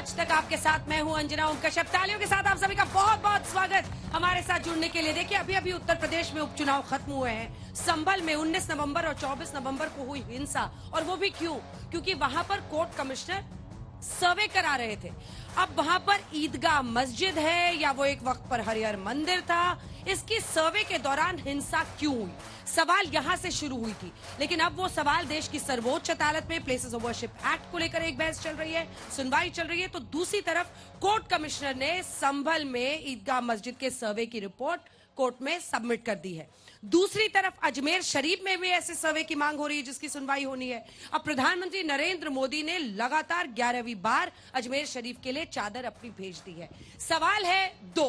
आज तक आपके साथ मैं हूं अंजना ओम कश्यप। तालियों के साथ आप सभी का बहुत बहुत स्वागत हमारे साथ जुड़ने के लिए। देखिए, अभी अभी उत्तर प्रदेश में उपचुनाव खत्म हुए हैं। संभल में 19 नवंबर और 24 नवंबर को हुई हिंसा, और वो भी क्योंकि वहां पर कोर्ट कमिश्नर सर्वे करा रहे थे। अब वहां पर ईदगाह मस्जिद है या वो एक वक्त पर हरिहर मंदिर था, इसकी सर्वे के दौरान हिंसा क्यों हुई, सवाल यहां से शुरू हुई थी। लेकिन अब वो सवाल देश की सर्वोच्च अदालत में प्लेसेस ऑफ वर्शिप एक्ट को लेकर एक बहस चल रही है, सुनवाई चल रही है। तो दूसरी तरफ कोर्ट कमिश्नर ने संभल में ईदगाह मस्जिद के सर्वे की रिपोर्ट कोर्ट में सबमिट कर दी है। दूसरी तरफ अजमेर शरीफ में भी ऐसे सर्वे की मांग हो रही है जिसकी सुनवाई होनी है। अब प्रधानमंत्री नरेंद्र मोदी ने लगातार 11वीं बार अजमेर शरीफ के लिए चादर अपनी भेज दी है। सवाल है दो।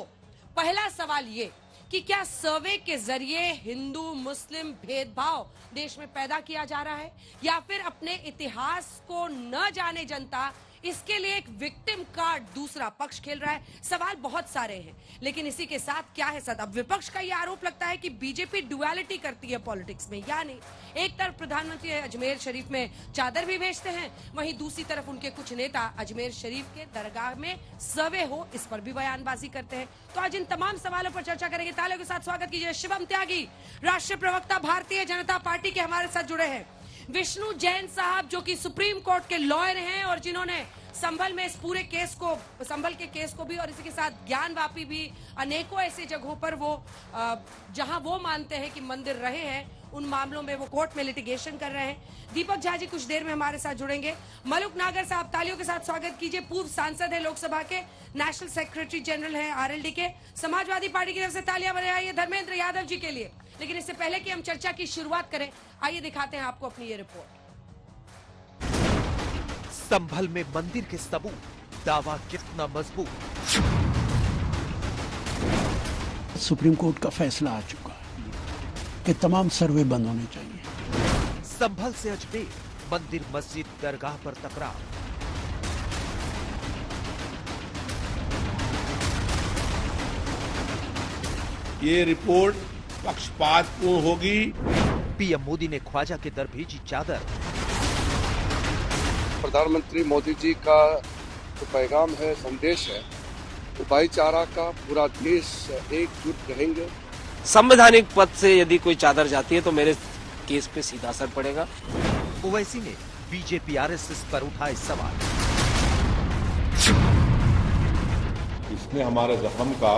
पहला सवाल ये कि क्या सर्वे के जरिए हिंदू मुस्लिम भेदभाव देश में पैदा किया जा रहा है, या फिर अपने इतिहास को न जाने जनता इसके लिए एक विक्टिम कार्ड दूसरा पक्ष खेल रहा है। सवाल बहुत सारे हैं, लेकिन इसी के साथ क्या है सद, अब विपक्ष का यह आरोप लगता है कि बीजेपी डुअलिटी करती है पॉलिटिक्स में। यानी एक तरफ प्रधानमंत्री अजमेर शरीफ में चादर भी भेजते हैं, वहीं दूसरी तरफ उनके कुछ नेता अजमेर शरीफ के दरगाह में सर्वे हो इस पर भी बयानबाजी करते हैं। तो आज इन तमाम सवालों पर चर्चा करेंगे। तालियों के साथ स्वागत कीजिए शिवम त्यागी, राष्ट्रीय प्रवक्ता भारतीय जनता पार्टी के, हमारे साथ जुड़े हैं। विष्णु जैन साहब जो कि सुप्रीम कोर्ट के लॉयर हैं और जिन्होंने संभल में इस पूरे केस को, संभल के केस को भी और इसी के साथ ज्ञानवापी भी अनेकों ऐसी जगहों पर वो जहां वो मानते हैं कि मंदिर रहे हैं उन मामलों में वो कोर्ट में लिटिगेशन कर रहे हैं। दीपक झा जी कुछ देर में हमारे साथ जुड़ेंगे। मलुक नागर साहब तालियों के साथ स्वागत कीजिए, पूर्व सांसद है लोकसभा के, नेशनल सेक्रेटरी जनरल हैं आरएलडी के। समाजवादी पार्टी की तरफ से तालियां बजाइए धर्मेंद्र यादव जी के लिए। लेकिन इससे पहले कि हम चर्चा की शुरुआत करें, आइए दिखाते हैं आपको अपनी ये रिपोर्ट। संभल में मंदिर के सबूत, दावा कितना मजबूत। सुप्रीम कोर्ट का फैसला आ चुका है कि तमाम सर्वे बंद होने चाहिए। संभल से अजमेर, मंदिर मस्जिद दरगाह पर तकरार। ये रिपोर्ट पक्षपातपूर्ण होगी। पीएम मोदी ने ख्वाजा के दर भेजी चादर। प्रधानमंत्री मोदी जी का जो पैगाम है, संदेश है, वो भाईचारा का, पूरा देश एकजुट रहेंगे। संवैधानिक पद से यदि कोई चादर जाती है तो मेरे केस पे सीधा असर पड़ेगा। ओवैसी ने बीजेपी आरएसएस पर उठाए सवाल। इसने हमारे जख्म का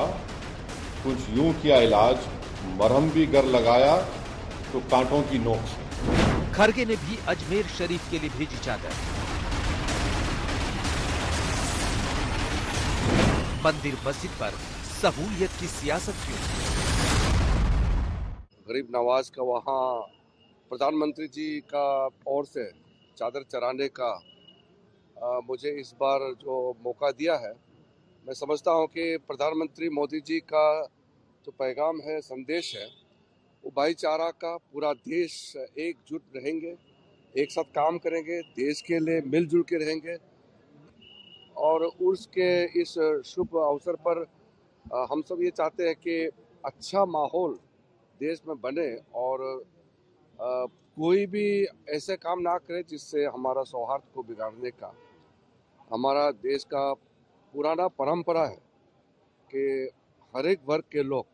कुछ यूं किया इलाज, मरहम भी गर लगाया तो कांटों की नोक से। खरगे ने भी अजमेर शरीफ के लिए भेजी चादर। मंदिर मस्जिद पर सहूलियत की सियासत क्यों? गरीब नवाज का वहाँ प्रधानमंत्री जी का ओर से चादर चढ़ाने का मुझे इस बार जो मौका दिया है, मैं समझता हूँ कि प्रधानमंत्री मोदी जी का जो पैगाम है, संदेश है, वो भाईचारा का, पूरा देश एकजुट रहेंगे, एक साथ काम करेंगे, देश के लिए मिलजुल के रहेंगे। और उसके इस शुभ अवसर पर हम सब ये चाहते हैं कि अच्छा माहौल देश में बने और कोई भी ऐसे काम ना करे जिससे हमारा सौहार्द को बिगाड़ने का। हमारा देश का पुराना परंपरा है कि हर एक वर्ग के लोग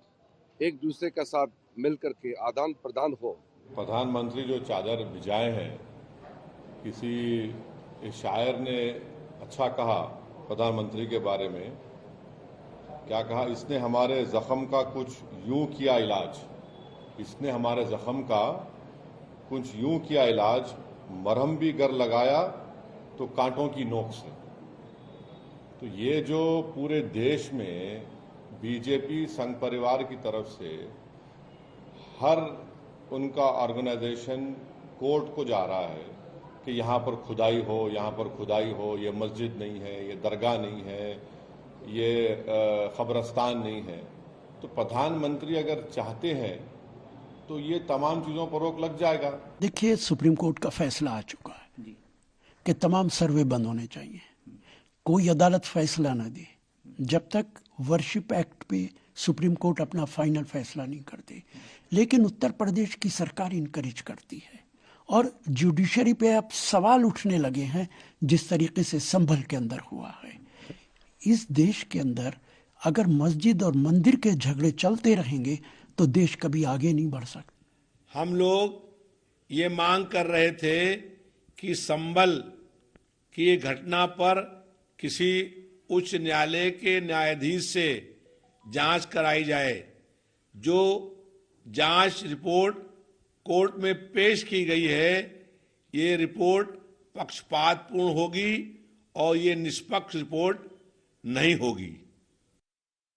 एक दूसरे के साथ मिलकर के आदान प्रदान हो। प्रधानमंत्री जो चादर भिजाए हैं, किसी शायर ने अच्छा कहा प्रधानमंत्री के बारे में, क्या कहा, इसने हमारे जख्म का कुछ यूं किया इलाज, इसने हमारे जख्म का कुछ यूं किया इलाज, मरहम भी गर लगाया तो कांटों की नोक से। तो ये जो पूरे देश में बीजेपी संघ परिवार की तरफ से हर उनका ऑर्गेनाइजेशन कोर्ट को जा रहा है कि यहाँ पर खुदाई हो, यहाँ पर खुदाई हो, ये मस्जिद नहीं है, ये दरगाह नहीं है, ये कब्रस्तान नहीं है। तो प्रधानमंत्री अगर चाहते हैं तो ये तमाम चीज़ों पर रोक लग जाएगा। देखिए, सुप्रीम कोर्ट का फैसला आ चुका है कि तमाम सर्वे बंद होने चाहिए। कोई अदालत फैसला न दे जब तक वर्शिप एक्ट पे सुप्रीम कोर्ट अपना फाइनल फैसला नहीं करते। लेकिन उत्तर प्रदेश की सरकार इनकरेज करती है और जुडिशरी पे अब सवाल उठने लगे हैं जिस तरीके से संभल के अंदर हुआ है। इस देश के अंदर अगर मस्जिद और मंदिर के झगड़े चलते रहेंगे तो देश कभी आगे नहीं बढ़ सकता। हम लोग ये मांग कर रहे थे कि संभल की घटना पर किसी उच्च न्यायालय के न्यायाधीश से जांच कराई जाए। जो जांच रिपोर्ट कोर्ट में पेश की गई है, ये रिपोर्ट पक्षपातपूर्ण होगी और ये निष्पक्ष रिपोर्ट नहीं होगी।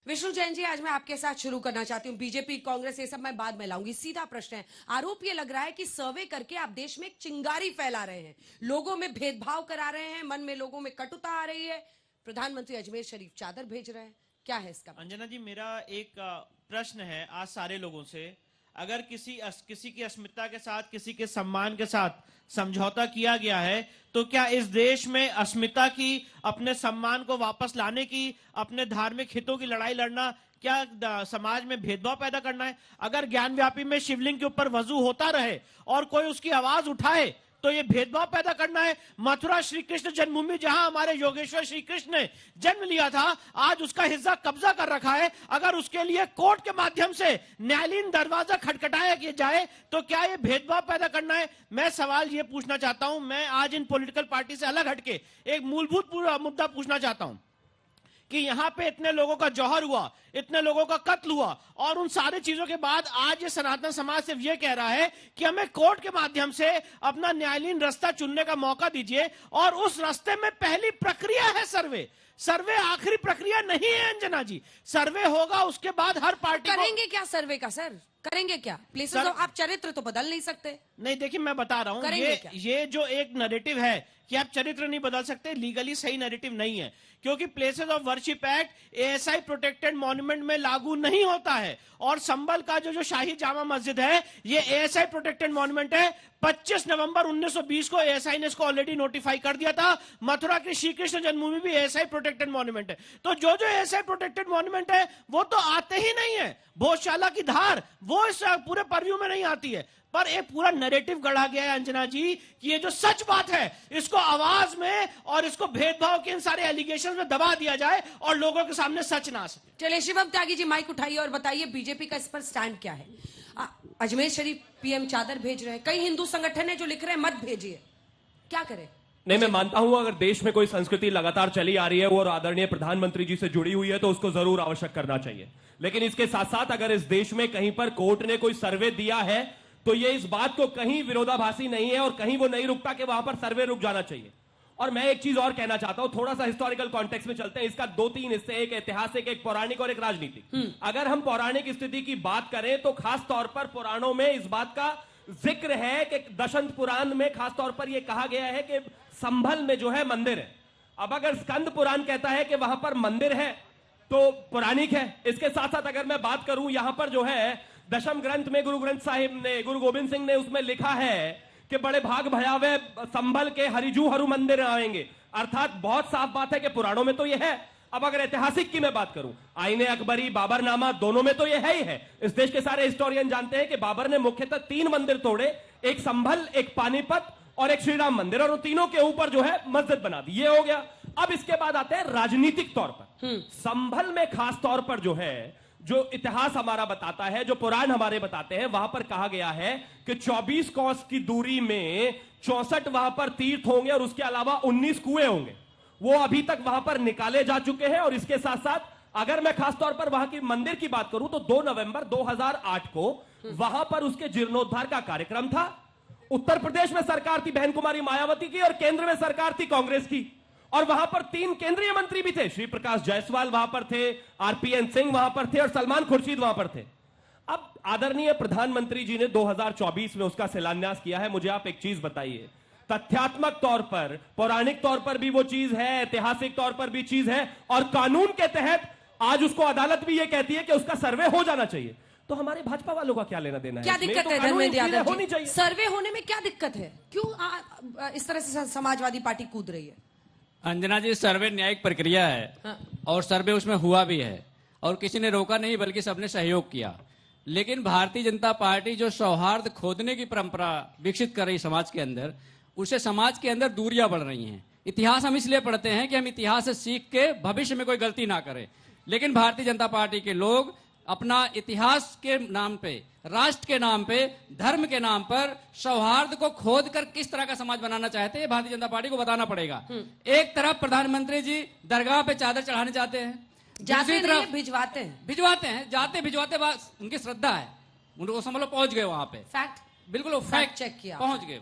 विष्णु जैन जी, आज मैं आपके साथ शुरू करना चाहती हूँ। बीजेपी, कांग्रेस, ये सब मैं बाद में लाऊंगी। सीधा प्रश्न है, आरोप ये लग रहा है कि सर्वे करके आप देश में एक चिंगारी फैला रहे हैं, लोगों में भेदभाव करा रहे हैं, मन में लोगों में कटुता आ रही है। प्रधानमंत्री अजमेर शरीफ चादर भेज रहे हैं, क्या है इसका? अंजना जी, मेरा एक प्रश्न है आज सारे लोगों से। अगर किसी की अस्मिता के साथ, किसी के सम्मान के साथ समझौता किया गया है, तो क्या इस देश में अस्मिता की, अपने सम्मान को वापस लाने की, अपने धार्मिक हितों की लड़ाई लड़ना, क्या समाज में भेदभाव पैदा करना है? अगर ज्ञानव्यापी में शिवलिंग के ऊपर वजू होता रहे और कोई उसकी आवाज उठाए तो ये भेदभाव पैदा करना है? मथुरा श्री कृष्ण जन्मभूमि, जहां हमारे योगेश्वर श्री कृष्ण ने जन्म लिया था, आज उसका हिस्सा कब्जा कर रखा है। अगर उसके लिए कोर्ट के माध्यम से न्यायालयीन दरवाजा खटखटाया जाए तो क्या ये भेदभाव पैदा करना है? मैं सवाल ये पूछना चाहता हूं, मैं आज इन पॉलिटिकल पार्टी से अलग हटके एक मूलभूत मुद्दा पूछना चाहता हूं कि यहां पे इतने लोगों का जौहर हुआ, इतने लोगों का कत्ल हुआ, और उन सारी चीजों के बाद आज ये सनातन समाज सिर्फ ये कह रहा है कि हमें कोर्ट के माध्यम से अपना न्यायालयीन रास्ता चुनने का मौका दीजिए, और उस रास्ते में पहली प्रक्रिया है सर्वे। सर्वे आखिरी प्रक्रिया नहीं है अंजना जी, सर्वे होगा, उसके बाद हर पार्टी करेंगे क्या सर्वे का? सर करेंगे क्या? प्लेसेस ऑफ, आप चरित्र तो बदल नहीं सकते। नहीं, देखिए मैं बता रहा हूं, ये जो एक नैरेटिव है कि आप चरित्र नहीं बदल सकते, लीगली सही नैरेटिव नहीं है, क्योंकि places of Worship act ASI protected monument में लागू नहीं होता है। और संभल का जो शाही जामा मस्जिद है, ये एएसआई प्रोटेक्टेड मॉन्यूमेंट है। 25 नवंबर 1920 को एएसआई ने इसको ऑलरेडी नोटिफाई कर दिया था। मथुरा की श्री कृष्ण जन्मभूमि भी एएसआई प्रोटेक्टेड मॉन्यूमेंट है। तो जो एएसआई प्रोटेक्टेड मॉन्यूमेंट है वो तो आते ही नहीं है। भोजशाला की धार वो इस पूरे परव्यू में नहीं आती है, पर एक पूरा नैरेटिव गढ़ा गया है अंजना जी कि ये जो सच बात है इसको आवाज में और इसको भेदभाव के इन सारे एलिगेशन में दबा दिया जाए और लोगों के सामने सच ना आ सके। चलिए शिवम त्यागी जी, माइक उठाइए और बताइए बीजेपी का इस पर स्टैंड क्या है? अजमेर शरीफ पीएम चादर भेज रहे हैं, कई हिंदू संगठन है जो लिख रहे हैं मत भेजिए, क्या करें? नहीं, मैं मानता हूं अगर देश में कोई संस्कृति लगातार चली आ रही है वो और आदरणीय प्रधानमंत्री जी से जुड़ी हुई है तो उसको जरूर आवश्यक करना चाहिए। लेकिन इसके साथ साथ अगर इस देश में कहीं पर कोर्ट ने कोई सर्वे दिया है तो ये इस बात को कहीं विरोधाभासी नहीं है और कहीं वो नहीं रुकता कि वहां पर सर्वे रुक जाना चाहिए। और मैं एक चीज और कहना चाहता हूं, थोड़ा सा हिस्टोरिकल कॉन्टेक्स्ट में चलते हैं। इसका 2-3 हिस्से, एक ऐतिहासिक, एक पौराणिक और एक राजनीतिक। अगर हम पौराणिक स्थिति की बात करें तो खास तौर पर पुराणों में इस बात का जिक्र है कि दशंत पुराण में खास तौर पर यह कहा गया है कि संभल में जो है मंदिर है। अब अगर स्कंद पुराण कहता है कि वहां पर मंदिर है तो पौराणिक है। इसके साथ साथ अगर मैं बात करूं, यहां पर जो है दशम ग्रंथ में गुरु ग्रंथ साहिब ने, गुरु गोविंद सिंह ने उसमें लिखा है कि बड़े भाग भयावे संभल के हरिजू हरु मंदिर आएंगे। अर्थात बहुत साफ बात है कि पुराणों में तो यह है। अब अगर ऐतिहासिक की मैं बात करूं, आईने अकबरी, बाबरनामा, दोनों में तो यह है ही है। इस देश के सारे हिस्टोरियन जानते हैं कि बाबर ने मुख्यतः 3 मंदिर तोड़े, एक संभल, एक पानीपत और एक श्री राम मंदिर, और उन तीनों के ऊपर जो है मस्जिद बना दी। ये हो गया। अब इसके बाद आते हैं राजनीतिक तौर पर। संभल में खास तौर पर जो है, जो इतिहास हमारा बताता है, जो पुराण हमारे बताते हैं, वहां पर कहा गया है कि 24 कोस की दूरी में 64 वहां पर तीर्थ होंगे और उसके अलावा 19 कुएं होंगे। वो अभी तक वहां पर निकाले जा चुके हैं। और इसके साथ साथ अगर मैं खास तौर पर वहां की मंदिर की बात करूं तो 2 नवंबर 2008 को वहां पर उसके जीर्णोद्धार का कार्यक्रम था। उत्तर प्रदेश में सरकार थी बहन कुमारी मायावती की और केंद्र में सरकार थी कांग्रेस की, और वहां पर 3 केंद्रीय मंत्री भी थे। श्री प्रकाश जायसवाल वहां पर थे, आरपीएन सिंह वहां पर थे और सलमान खुर्शीद वहां पर थे। अब आदरणीय प्रधानमंत्री जी ने 2024 में उसका शिलान्यास किया है। मुझे आप एक चीज बताइए, तथ्यात्मक तौर पर, पौराणिक तौर पर भी वो चीज है, ऐतिहासिक तौर पर भी चीज है, और कानून के तहत आज उसको अदालत भी ये कहती है कि उसका सर्वे हो जाना चाहिए। तो हमारे भाजपा वालों का क्या लेना देना है? क्या दिक्कत है धर्मेंद्र यादव होनी चाहिए। सर्वे होने में क्या दिक्कत है? क्यों इस तरह से समाजवादी पार्टी कूद रही है? अंजना जी, सर्वे न्यायिक प्रक्रिया है और सर्वे उसमें हुआ भी है और किसी ने रोका नहीं बल्कि सबने सहयोग किया। लेकिन भारतीय जनता पार्टी जो सौहार्द खोदने की परंपरा विकसित कर रही समाज के अंदर, उससे समाज के अंदर दूरियां बढ़ रही हैं। इतिहास हम इसलिए पढ़ते हैं कि हम इतिहास से सीख के भविष्य में कोई गलती ना करें। लेकिन भारतीय जनता पार्टी के लोग अपना इतिहास के नाम पे, राष्ट्र के नाम पे, धर्म के नाम पर सौहार्द को खोद कर किस तरह का समाज बनाना चाहते हैं, भारतीय जनता पार्टी को बताना पड़ेगा। एक तरफ प्रधानमंत्री जी दरगाह पे चादर चढ़ाने जाते हैं, जाते नहीं, भिजवाते हैं, जाते भिजवाते बाद उनकी श्रद्धा है, उनको समझ लो पहुंच गए वहां पे, फैक्ट, बिल्कुल फैक्ट चेक किया, पहुंच गए।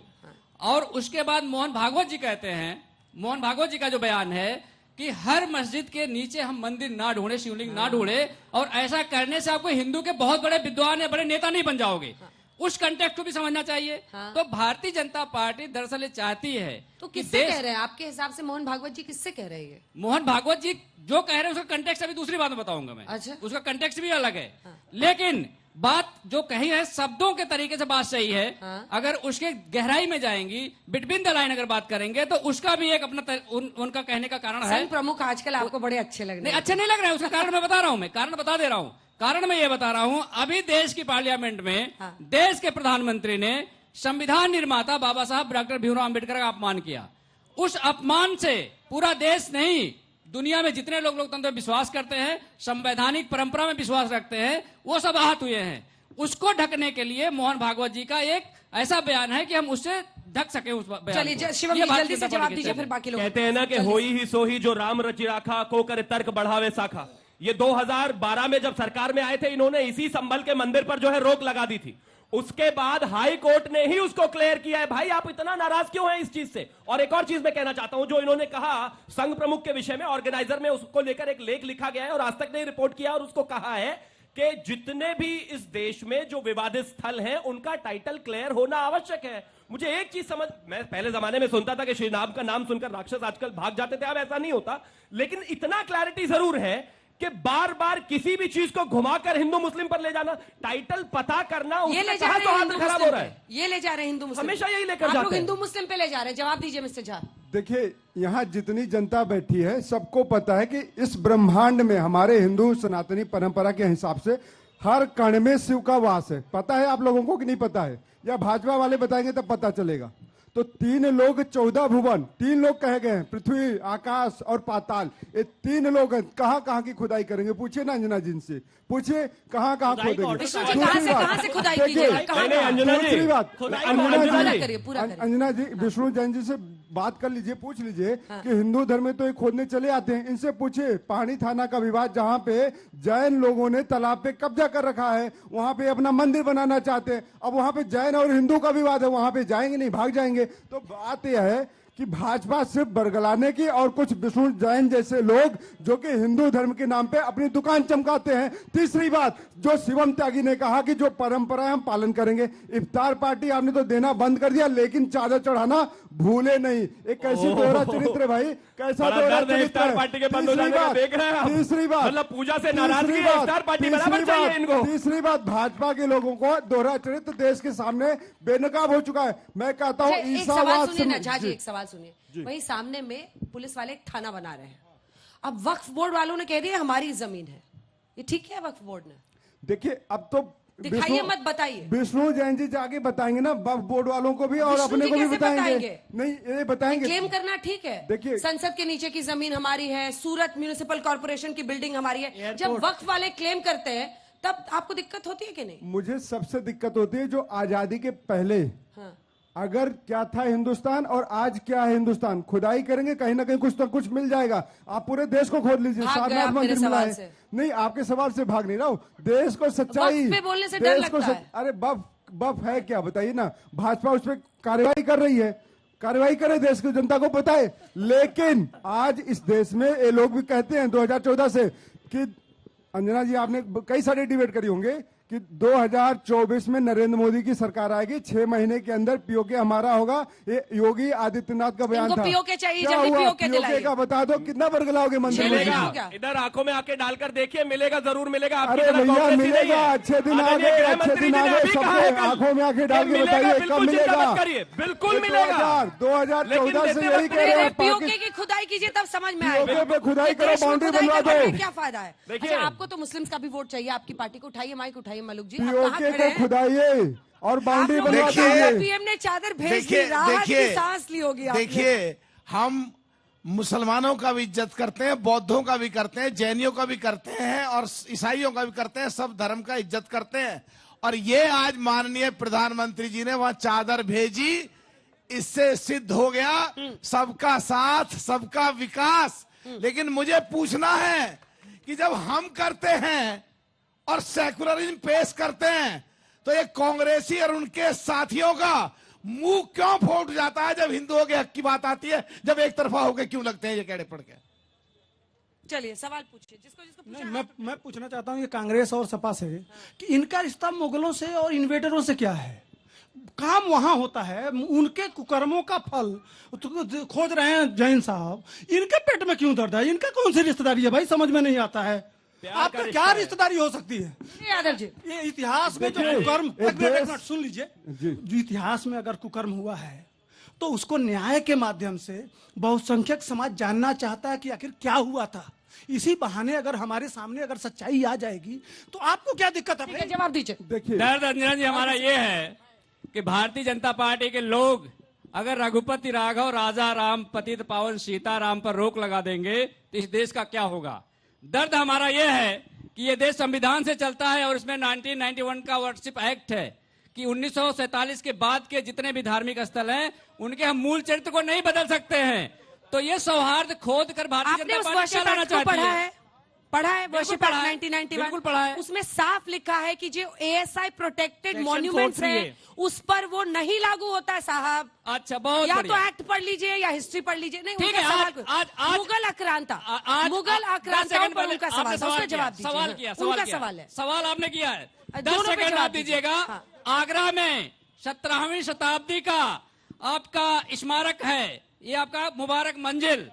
और उसके बाद मोहन भागवत जी कहते हैं, मोहन भागवत जी का जो बयान है कि हर मस्जिद के नीचे हम मंदिर ना ढूंढे, शिवलिंग ना ढूंढे, और ऐसा करने से आपको हिंदू के बहुत बड़े विद्वान या बड़े नेता नहीं बन जाओगे। उस कंटेक्स्ट को भी समझना चाहिए। तो भारतीय जनता पार्टी दरअसल चाहती है तो किससे कह रहे हैं आपके हिसाब से? मोहन भागवत जी किससे कह रहे हैं? मोहन भागवत जी जो कह रहे हैं उसका कंटेक्स्ट अभी दूसरी बात में बताऊंगा मैं। अच्छा, उसका कंटेक्स्ट भी अलग है। लेकिन बात जो कही है शब्दों के तरीके से बात सही है। अगर उसके गहराई में जाएंगी, बिटवीन द लाइन अगर बात करेंगे तो उसका भी एक अपना उनका कहने का कारण है। संघ प्रमुख आजकल आपको बड़े अच्छे लग रहे हैं। नहीं, अच्छे नहीं लग रहे हैं, उसका कारण मैं बता रहा हूं, कारण बता दे रहा हूं। कारण मैं ये बता रहा हूं, अभी देश की पार्लियामेंट में देश के प्रधानमंत्री ने संविधान निर्माता बाबा साहब डॉक्टर भीमराव अम्बेडकर का अपमान किया। उस अपमान से पूरा देश नहीं, दुनिया में जितने लोग लोकतंत्र में विश्वास करते हैं, संवैधानिक परंपरा में विश्वास रखते हैं, वो सब आहत हुए हैं। उसको ढकने के लिए मोहन भागवत जी का एक ऐसा बयान है कि हम उससे ढक सके उस बयान। चलिए शिवम जी जल्दी से जवाब दीजिए, फिर बाकी लोग कहते हैं ना कि होई ही सोही जो राम रचि राखा, को करे तर्क बढ़ावे साखा। ये 2012 में जब सरकार में आए थे, इन्होंने इसी संभल के मंदिर पर जो है रोक लगा दी थी। उसके बाद हाई कोर्ट ने ही उसको क्लियर किया है। भाई आप इतना नाराज क्यों हैं इस चीज से? और एक और चीज मैं कहना चाहता हूं, जो इन्होंने कहा संघ प्रमुख के विषय में, ऑर्गेनाइजर में उसको लेकर एक लेख लिखा गया है और आज तक ने रिपोर्ट किया, और उसको कहा है कि जितने भी इस देश में जो विवादित स्थल हैं उनका टाइटल क्लियर होना आवश्यक है। मुझे एक चीज समझ, मैं पहले जमाने में सुनता था कि श्री राम का नाम सुनकर राक्षस आजकल भाग जाते थे, अब ऐसा नहीं होता। लेकिन इतना क्लैरिटी जरूर है कि बार बार किसी भी चीज को घुमाकर हिंदू मुस्लिम पर ले जाना, टाइटल पता करना, ये ले जा रहे हैं हिंदू मुस्लिम पे, ये ले जा रहे हैं हिंदू मुस्लिम, हमेशा यही लेकर जाते हैं। हिंदू मुस्लिम पे ले जा रहे हैं। जवाब दीजिए मिस्टर झा। देखिए, यहाँ जितनी जनता बैठी है सबको पता है कि इस ब्रह्मांड में हमारे हिंदू सनातनी परंपरा के हिसाब से हर कण में शिव का वास है। पता है आप लोगों को कि नहीं पता है? या भाजपा वाले बताएंगे तब पता चलेगा। तो 3 लोग 14 भुवन, 3 लोग कहे गए हैं, पृथ्वी, आकाश और पाताल। ये 3 लोग हैं। कहाँ कहाँ की खुदाई करेंगे? पूछिए ना अंजना जी से, पूछिए कहाँ कहाँ खोदेंगे। अंजना जी, विष्णु जैन जी से बात कर लीजिए, पूछ लीजिए कि हिंदू धर्म में तो ये खोदने चले आते हैं। इनसे पूछिए, पहाड़ी थाना का विवाद जहाँ पे जैन लोगों ने तालाब पे कब्जा कर रखा है, वहां पे अपना मंदिर बनाना चाहते हैं। अब वहां पे जैन और हिंदू का विवाद है, वहां पे जाएंगे नहीं, भाग जाएंगे। तो बात यह है कि भाजपा सिर्फ बरगलाने की, और कुछ विष्णु जैन जैसे लोग जो कि हिंदू धर्म के नाम पे अपनी दुकान चमकाते हैं। तीसरी बात, जो शिवम त्यागी ने कहा कि जो परंपरा हम पालन करेंगे। इफ्तार पार्टी आपने तो देना बंद कर दिया, लेकिन चादर चढ़ाना भूले नहीं। एक कैसी दोहरा चरित्र है भाई, कैसा दोहरा चरित्र है। पार्टी के बंद हो जाने का देख रहे हैं आप। तीसरी बात, मतलब पूजा से नाराजगी है, इफ्तार पार्टी बराबर चाहिए इनको। तीसरी बात, भाजपा के लोगों को दोहरा चरित्र देश के सामने बेनकाब हो चुका है। मैं कहता हूँ ईसावाद से, एक सवाल सुनिए, वही सामने में पुलिस वाले एक थाना बना रहे हैं। अब वक्फ बोर्ड वालों ने कह दिया हमारी जमीन है, ये ठीक है? वक्फ बोर्ड ने देखिए, अब तो दिखाइए मत बताइए। विष्णु जैन जी जाके बताएंगे ना वक्फ बोर्ड वालों को भी, और अपने को भी बताएंगे। नहीं, ये बताएंगे। क्लेम करना ठीक है, देखिए संसद के नीचे की जमीन हमारी है, सूरत म्यूनिसिपल कॉर्पोरेशन की बिल्डिंग हमारी है। जब वक्फ वाले क्लेम करते हैं तब आपको दिक्कत होती है कि नहीं? मुझे सबसे दिक्कत होती है जो आजादी के पहले अगर क्या था हिंदुस्तान और आज क्या है हिंदुस्तान। खुदाई करेंगे कहीं ना कहीं कुछ तो कुछ मिल जाएगा। आप पूरे देश को खोद लीजिए, सारनाथ मंदिर मिला है। नहीं, आपके सवाल से भाग नहीं रहा हूं, देश को सच्चाई, पे बोलने से डर लगता है। अरे बफ है क्या बताइए ना। भाजपा उस पर कार्रवाई कर रही है, कार्रवाई करे, देश की जनता को पता है। लेकिन आज इस देश में ये लोग भी कहते हैं 2014 से कि अंजना जी आपने कई सारे डिबेट करी होंगे कि 2024 में नरेंद्र मोदी की सरकार आएगी, 6 महीने के अंदर पीओके हमारा होगा। ये योगी आदित्यनाथ का बयान था। पीओके चाहिए, क्या हुआ? पीओके का बता दो, कितना बरगलाओगे मंदिर में? इधर आंखों में आके डालकर देखिए, मिलेगा, जरूर मिलेगा। अरे भैया मिलेगा, अच्छे दिन आ गए, अच्छे दिन आ गए। सबके आंखों में आके डाल के बताइए कब मिलेगा? बिल्कुल मिलेगा। 2014 से यही कह रहे हैं। पीओके की खुदाई कीजिए तब समझ में आएगा। पीओके पे खुदाई करो, बाउंड्री बनवा दो, क्या फायदा है? देखिए, आपको तो मुस्लिम्स का भी वोट चाहिए, आपकी पार्टी को उठाइए, माइक उठाइए मलुक जी। पीओके को खुदाइए और बाउंड्री बनवा दीजिए। पीएम ने चादर भेज दी, राहत की सांस ली होगी। देखिए, हम मुसलमानों का भी इज्जत करते हैं, बौद्धों का भी करते हैं, जैनियों का भी करते हैं और ईसाइयों का भी करते हैं, सब धर्म का इज्जत करते हैं। और ये आज माननीय प्रधानमंत्री जी ने वहां चादर भेजी, इससे सिद्ध हो गया सबका साथ सबका विकास। लेकिन मुझे पूछना है कि जब हम करते हैं और सेकुलरिज्म पेश करते हैं तो ये कांग्रेसी और उनके साथियों का मुंह क्यों फूट जाता है जब हिंदुओं के हक की बात आती है, जब एक तरफा होकर क्यों लगते हैं ये कहने पड़ के। चलिए सवाल पूछिए जिसको नहीं, मैं पूछना चाहता हूँ ये कांग्रेस और सपा से कि इनका रिश्ता मुगलों से और इन्वेडरों से क्या है? काम वहां होता है, उनके कुकर्मों का फल तो खोज रहे हैं जैन साहब, इनके पेट में क्यों दर्द है? इनका कौन सी रिश्तेदारी है भाई, समझ में नहीं आता है। आपका क्या रिश्तेदारी हो सकती है? यादव जी, ये इतिहास में जो कुकर्म, एक मिनट सुन लीजिए, जो इतिहास में अगर कुकर्म हुआ है तो उसको न्याय के माध्यम से बहुसंख्यक समाज जानना चाहता है कि आखिर क्या हुआ था। इसी बहाने अगर हमारे सामने अगर सच्चाई आ जाएगी तो आपको क्या दिक्कत है? जवाब दीजिए। देखिए दर्द अंजना जी हमारा ये है कि भारतीय जनता पार्टी के लोग अगर रघुपति राघव राजा राम पतित पावन सीताराम पर रोक लगा देंगे तो इस देश का क्या होगा। दर्द हमारा यह है कि ये देश संविधान से चलता है और इसमें 1991 का वर्शिप एक्ट है कि 1947 के बाद के जितने भी धार्मिक स्थल हैं उनके हम मूल चरित्र को नहीं बदल सकते हैं। तो ये सौहार्द खोद कर भारतीय जनता पार्टी क्या लाना चाहती है? पढ़ा है वर्शिप एक्ट 1991, बिल्कुल पढ़ा है। उसमें साफ लिखा है कि जो एएसआई प्रोटेक्टेड मॉन्यूमेंट्स हैं उस पर वो नहीं लागू होता है साहब। अच्छा, बहुत या बढ़िया। तो एक्ट पढ़ लीजिए या हिस्ट्री पढ़ लीजिए। नहीं, ठीक उनका है, सवाल आज मुगल आक्रांता, मुगल आक्रांताओं पर उनका सवाल था, उसका जवाब दीजिए। सवाल किया, उनका सवाल है, सवाल आपने किया है, 10 दोनों पे सेकंड जवाब आप दीजिएगा। हाँ। आगरा में 17वीं शताब्दी का आपका स्मारक है, ये आपका मुबारक मंजिल,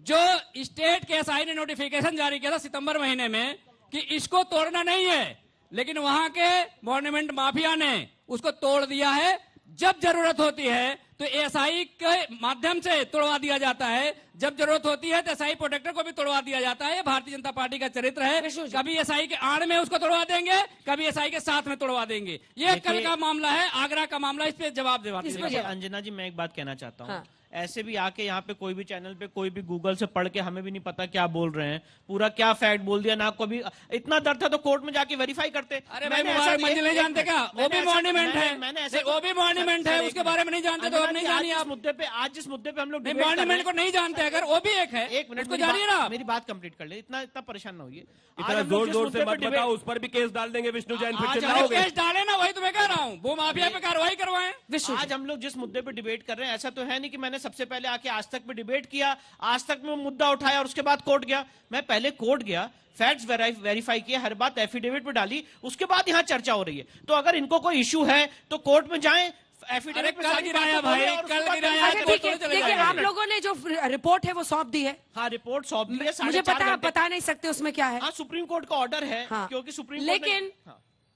जो स्टेट के एसआई ने नोटिफिकेशन जारी किया था सितंबर महीने में कि इसको तोड़ना नहीं है, लेकिन वहां के मॉन्यूमेंट माफिया ने उसको तोड़ दिया है। जब जरूरत होती है तो एसआई के माध्यम से तोड़वा दिया जाता है, जब जरूरत होती है तो एसआई प्रोटेक्टर को भी तोड़वा दिया जाता है। ये भारतीय जनता पार्टी का चरित्र है। कभी एसआई के आड़ में उसको तोड़वा देंगे, कभी एसआई के साथ में तोड़वा देंगे। ये कल का मामला है, आगरा का मामला, इस पे जवाब दे। अंजना जी, मैं एक बात कहना चाहता हूँ। ऐसे भी आके यहाँ पे कोई भी चैनल पे कोई भी गूगल से पढ़ के हमें भी नहीं पता क्या बोल रहे हैं, पूरा क्या फैक्ट बोल दिया ना। को भी इतना डर था तो कोर्ट में जाके वेरीफाई करते। अरे भाई, मुबारक मंजिल नहीं जानते क्या? वो भी मॉन्यूमेंट है, वो भी मॉन्यूमेंट है, उसके बारे में नहीं जानते तो नहीं जानिए आप मुद्दे पे। आज जिस मुद्दे पे हम लोग मॉन्यूमेंट को नहीं जानते, अगर वो भी एक है, एक मिनट उसको जानिए ना। मेरी बात कंप्लीट कर ले, इतना परेशान ना होइए। इतना जोर जोर से मत बताओ, उस पर भी केस डाल देंगे विष्णु जैन, फिर चिल्लाओगे। केस डाले ना, वही तो मैं कह रहा हूँ, वो माफिया पे कार्रवाई करवाएं। आज हम लोग जिस मुद्दे पे डिबेट कर रहे हैं, ऐसा तो है नहीं कि मैंने सबसे पहले आके आज तक पे डिबेट किया, आज तक में मुद्दा उठाया और उसके बाद कोर्ट गया। मैं पहले कोर्ट गया, फैक्ट्स वेरीफाई किया, हर बात एफिडेविट पे डाली, उसके बाद यहाँ चर्चा हो रही है। तो अगर इनको कोई इशू है तो कोर्ट में जाएं, एफिडेविट कल गिराया भाई, कल गिराया। देखिए, आप लोगों ने जो रिपोर्ट है वो सौंप दी है। हाँ, रिपोर्ट सौंप दी है। मुझे पता है, आप बता नहीं सकते उसमें क्या है। हाँ, सुप्रीम कोर्ट का ऑर्डर है। हाँ, क्योंकि सुप्रीम कोर्ट लेकिन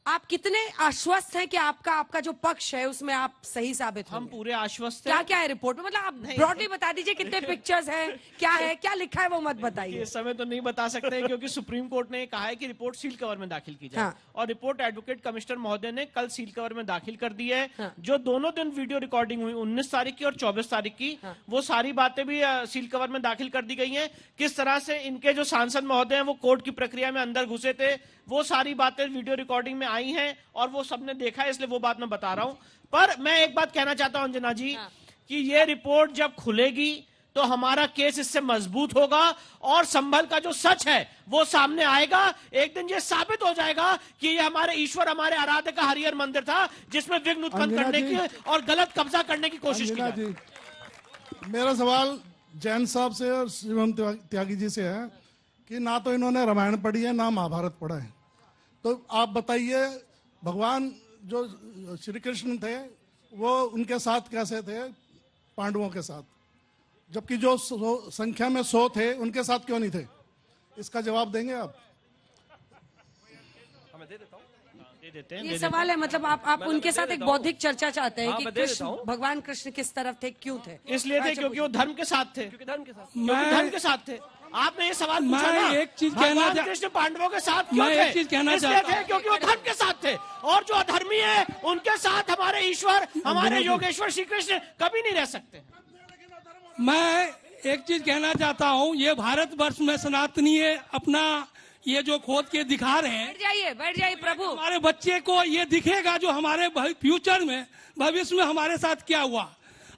आप कितने आश्वस्त हैं कि आपका जो पक्ष है उसमें आप सही साबित हम पूरे आश्वस्त हैं? क्या है रिपोर्ट में? मतलब आप ब्रॉडली बता दीजिए कितने पिक्चर्स हैं, क्या है, क्या लिखा है वो मत बताइए। इस समय तो नहीं बता सकते क्योंकि सुप्रीम कोर्ट ने कहा है कि रिपोर्ट सील कवर में दाखिल की जाए। और रिपोर्ट एडवोकेट कमिश्नर महोदय ने कल सील कवर में दाखिल कर दी है। जो दोनों दिन वीडियो रिकॉर्डिंग हुई, 19 तारीख की और 24 तारीख की, वो सारी बातें भी सील कवर में दाखिल कर दी गई है। किस तरह से इनके जो सांसद महोदय हैं वो कोर्ट की प्रक्रिया में अंदर घुसे थे, वो सारी बातें वीडियो रिकॉर्डिंग में आई हैं और वो सबने देखा है, इसलिए वो बात मैं बता रहा हूं। पर मैं एक बात कहना चाहता हूं अंजना जी, कि ये रिपोर्ट जब खुलेगी तो हमारा केस इससे मजबूत होगा और संभल का जो सच है वो सामने आएगा। एक दिन ये साबित हो जाएगा कि ये हमारे ईश्वर, हमारे आराध्य का हरिहर मंदिर था जिसमें विघ्न उत्पन्न करने की और गलत कब्जा करने की कोशिश की। मेरा सवाल जैन साहब से और शिवम त्यागी जी से है कि ना तो इन्होंने रामायण पढ़ी है ना महाभारत पढ़ा है, तो आप बताइए भगवान जो श्री कृष्ण थे वो उनके साथ कैसे थे पांडवों के साथ, जबकि जो संख्या में 100 थे उनके साथ क्यों नहीं थे? इसका जवाब देंगे आप? ये सवाल है, मतलब आप उनके साथ एक बौद्धिक चर्चा चाहते हैं कि कृष्ण, भगवान कृष्ण किस तरफ थे, क्यों थे? इसलिए थे क्योंकि वो धर्म के साथ थे, धर्म के साथ थे। आपने ये सवाल पूछा ना, एक चीज कहना, कृष्ण पांडवों के साथ क्यों थे? एक चीज कहना चाहता हूं, क्योंकि वो धर्म के साथ थे, और जो अधर्मी है उनके साथ हमारे ईश्वर, हमारे योगेश्वर श्री कृष्ण कभी नहीं रह सकते। मैं एक चीज कहना चाहता हूँ, ये भारतवर्ष में सनातनीय अपना ये जो खोद के दिखा रहे हैं, बैठ जाइए प्रभु। हमारे बच्चे को ये दिखेगा जो हमारे फ्यूचर में, भविष्य में हमारे साथ क्या हुआ,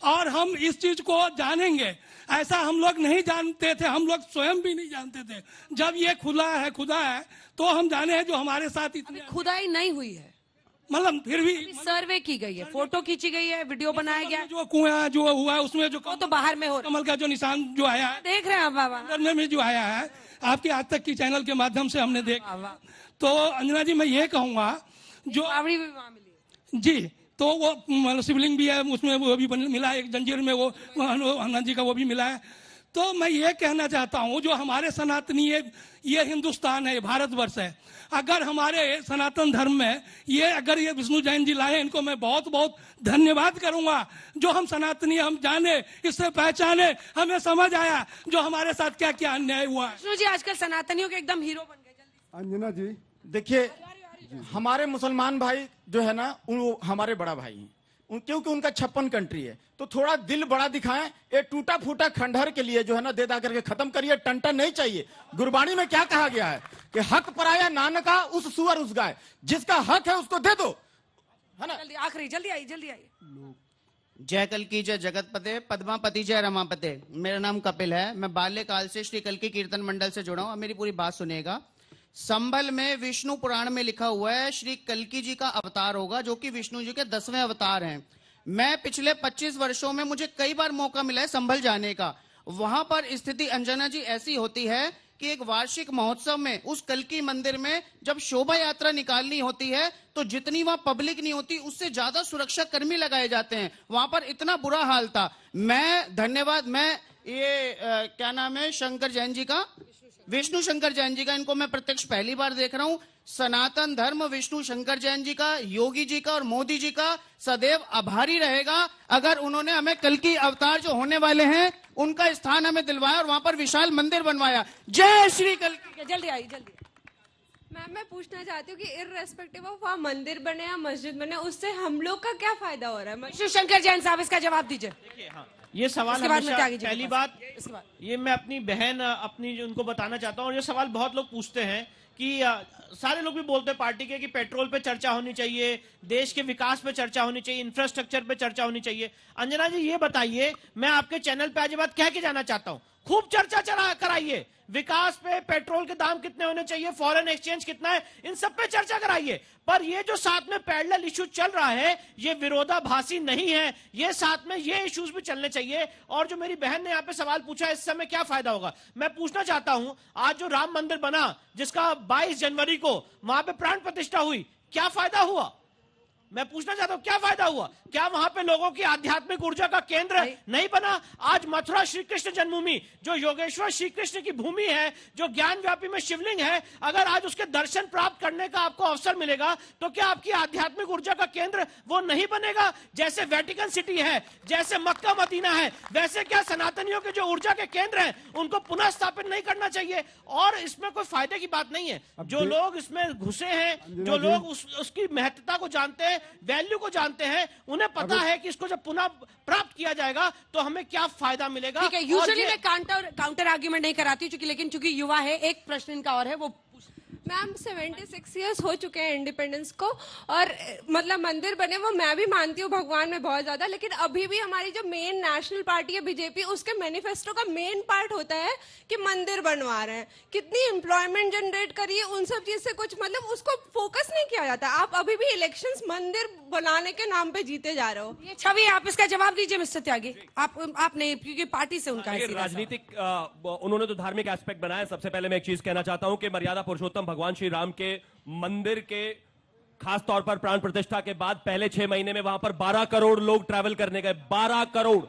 और हम इस चीज को जानेंगे। ऐसा हम लोग नहीं जानते थे, हम लोग स्वयं भी नहीं जानते थे। जब ये खुदा है तो हम जाने हैं जो हमारे साथ इतनी खुदाई नहीं हुई है, मतलब फिर भी सर्वे की गई है, फोटो खींची गई है, वीडियो बनाया गया। जो कुआं जो हुआ है उसमें जो तो बाहर में हो कमल का जो निशान जो आया है, देख रहे हैं बाबा, अंदर में जो आया है, आपके आज तक की चैनल के माध्यम से हमने देखा। तो अंजना जी मैं ये कहूँगा जो जी, तो वो शिवलिंग भी है उसमें, वो भी मिला है, एक जंजीर में वो हनुमान जी का वो भी मिला है। तो मैं ये कहना चाहता हूँ जो हमारे सनातनी ये हिंदुस्तान है, भारतवर्ष है, अगर हमारे सनातन धर्म में अगर ये विष्णु जैन जी लाए, इनको मैं बहुत बहुत धन्यवाद करूंगा। जो हम सनातनी हम जाने, इससे पहचाने, हमें समझ आया जो हमारे साथ क्या क्या अन्याय हुआ है। विष्णु जी आजकल सनातनियों के एकदम हीरो बन गए। अंजना जी देखिए, हमारे मुसलमान भाई जो है ना, वो हमारे बड़ा भाई हैं, क्योंकि उनका 56 कंट्री है, तो थोड़ा दिल बड़ा दिखाएं। ये टूटा फूटा खंडहर के लिए जो है ना दे दा करके खत्म करिए, टंटन नहीं चाहिए। गुरबाणी में क्या कहा गया है कि हक पराया नानका उस सुअर उस गाय, जिसका हक है उसको दे दो, है ना। आखिरी जल्दी आइए। जय कल्की जय जगतपते, पद्मापति जय रमापते। मेरा नाम कपिल है, मैं बाल्यकाल से श्री कल्की कीर्तन मंडल से जुड़ा हूं। मेरी पूरी बात सुनिएगा। संबल में विष्णु पुराण में लिखा हुआ है श्री कल्की जी का अवतार होगा, जो कि विष्णु जी के 10वें अवतार हैं। मैं पिछले 25 वर्षों में मुझे कई बार मौका मिला है संभल जाने का। वहां पर स्थिति अंजना जी ऐसी होती है कि एक वार्षिक महोत्सव में उस कल्की मंदिर में जब शोभा यात्रा निकालनी होती है तो जितनी वहां पब्लिक नहीं होती उससे ज्यादा सुरक्षा कर्मी लगाए जाते हैं। वहां पर इतना बुरा हाल था। मैं क्या नाम है शंकर जैन जी का, विष्णु शंकर जैन जी का, इनको मैं प्रत्यक्ष पहली बार देख रहा हूं। सनातन धर्म विष्णु शंकर जैन जी का, योगी जी का और मोदी जी का सदैव आभारी रहेगा अगर उन्होंने हमें कल्की अवतार जो होने वाले हैं उनका स्थान हमें दिलवाया और वहां पर विशाल मंदिर बनवाया। जय श्री कल्की। जल्दी आइए। मैम मैं पूछना चाहती हूँ कि इररेस्पेक्टिव ऑफ वहाँ मंदिर बने या मस्जिद बने, उससे हम लोग का क्या फायदा हो रहा है? विष्णु शंकर जैन साहब इसका जवाब दीजिए। ये सवाल हमेशा पहली बात ये मैं अपनी बहन जो उनको बताना चाहता हूँ, और ये सवाल बहुत लोग पूछते हैं कि सारे लोग भी बोलते हैं पार्टी के कि पेट्रोल पे चर्चा होनी चाहिए, देश के विकास पे चर्चा होनी चाहिए, इंफ्रास्ट्रक्चर पे चर्चा होनी चाहिए। अंजना जी ये बताइए, मैं आपके चैनल पे आज ये बात कह के जाना चाहता हूँ, खूब चर्चा कराइए, विकास पे, पेट्रोल के दाम कितने होने चाहिए, फॉरेन एक्सचेंज कितना है, इन सब पे चर्चा कराइए। पर ये जो साथ में पैरेलल इशू चल रहा है ये विरोधाभासी नहीं है, ये साथ में ये इश्यूज भी चलने चाहिए। और जो मेरी बहन ने यहाँ पे सवाल पूछा इस समय क्या फायदा होगा, मैं पूछना चाहता हूं आज जो राम मंदिर बना जिसका 22 जनवरी को वहां पे प्राण प्रतिष्ठा हुई, क्या फायदा हुआ? मैं पूछना चाहता हूं क्या फायदा हुआ? क्या वहां पे लोगों की आध्यात्मिक ऊर्जा का केंद्र नहीं बना? आज मथुरा श्री कृष्ण जन्मभूमि जो योगेश्वर श्री कृष्ण की भूमि है, जो ज्ञान व्यापी में शिवलिंग है, अगर आज उसके दर्शन प्राप्त करने का आपको अवसर मिलेगा तो क्या आपकी आध्यात्मिक ऊर्जा का केंद्र वो नहीं बनेगा? जैसे वेटिकन सिटी है, जैसे मक्का मदीना है, वैसे क्या सनातनियों के जो ऊर्जा के केंद्र हैं उनको पुनः स्थापित नहीं करना चाहिए? और इसमें कोई फायदे की बात नहीं है। जो लोग इसमें घुसे हैं, जो लोग उसकी महत्ता को जानते हैं, वैल्यू को जानते हैं, उन्हें पता है कि इसको जब पुनः प्राप्त किया जाएगा तो हमें क्या फायदा मिलेगा। ठीक है, यूजुअली मैं काउंटर आर्ग्यूमेंट नहीं कराती हूँ, लेकिन चूंकि युवा है, एक प्रश्न इनका और है वो। मैम 76 इयर्स हो चुके हैं इंडिपेंडेंस को, और मतलब मंदिर बने वो मैं भी मानती हूँ भगवान में बहुत ज्यादा, लेकिन अभी भी हमारी जो मेन नेशनल पार्टी है बीजेपी, उसके मैनिफेस्टो का मेन पार्ट होता है कि मंदिर बनवा रहे हैं, कितनी एम्प्लॉयमेंट जनरेट करिए, उन सब चीज से कुछ मतलब उसको फोकस नहीं किया जाता। आप अभी भी इलेक्शंस मंदिर बनाने के नाम पे जीते जा रहे हो। ये छवि, आप इसका जवाब दीजिए मिस्टर त्यागी। आपने क्योंकि पार्टी से उनका राजनीतिक उन्होंने तो धार्मिक एस्पेक्ट बनाया। सबसे पहले मैं एक चीज कहना चाहता हूं कि मर्यादा पुरुषोत्तम भगवान श्री राम के मंदिर के खास तौर पर प्राण प्रतिष्ठा के बाद पहले 6 महीने में वहां पर 12 करोड़ लोग ट्रैवल करने गए। 12 करोड़,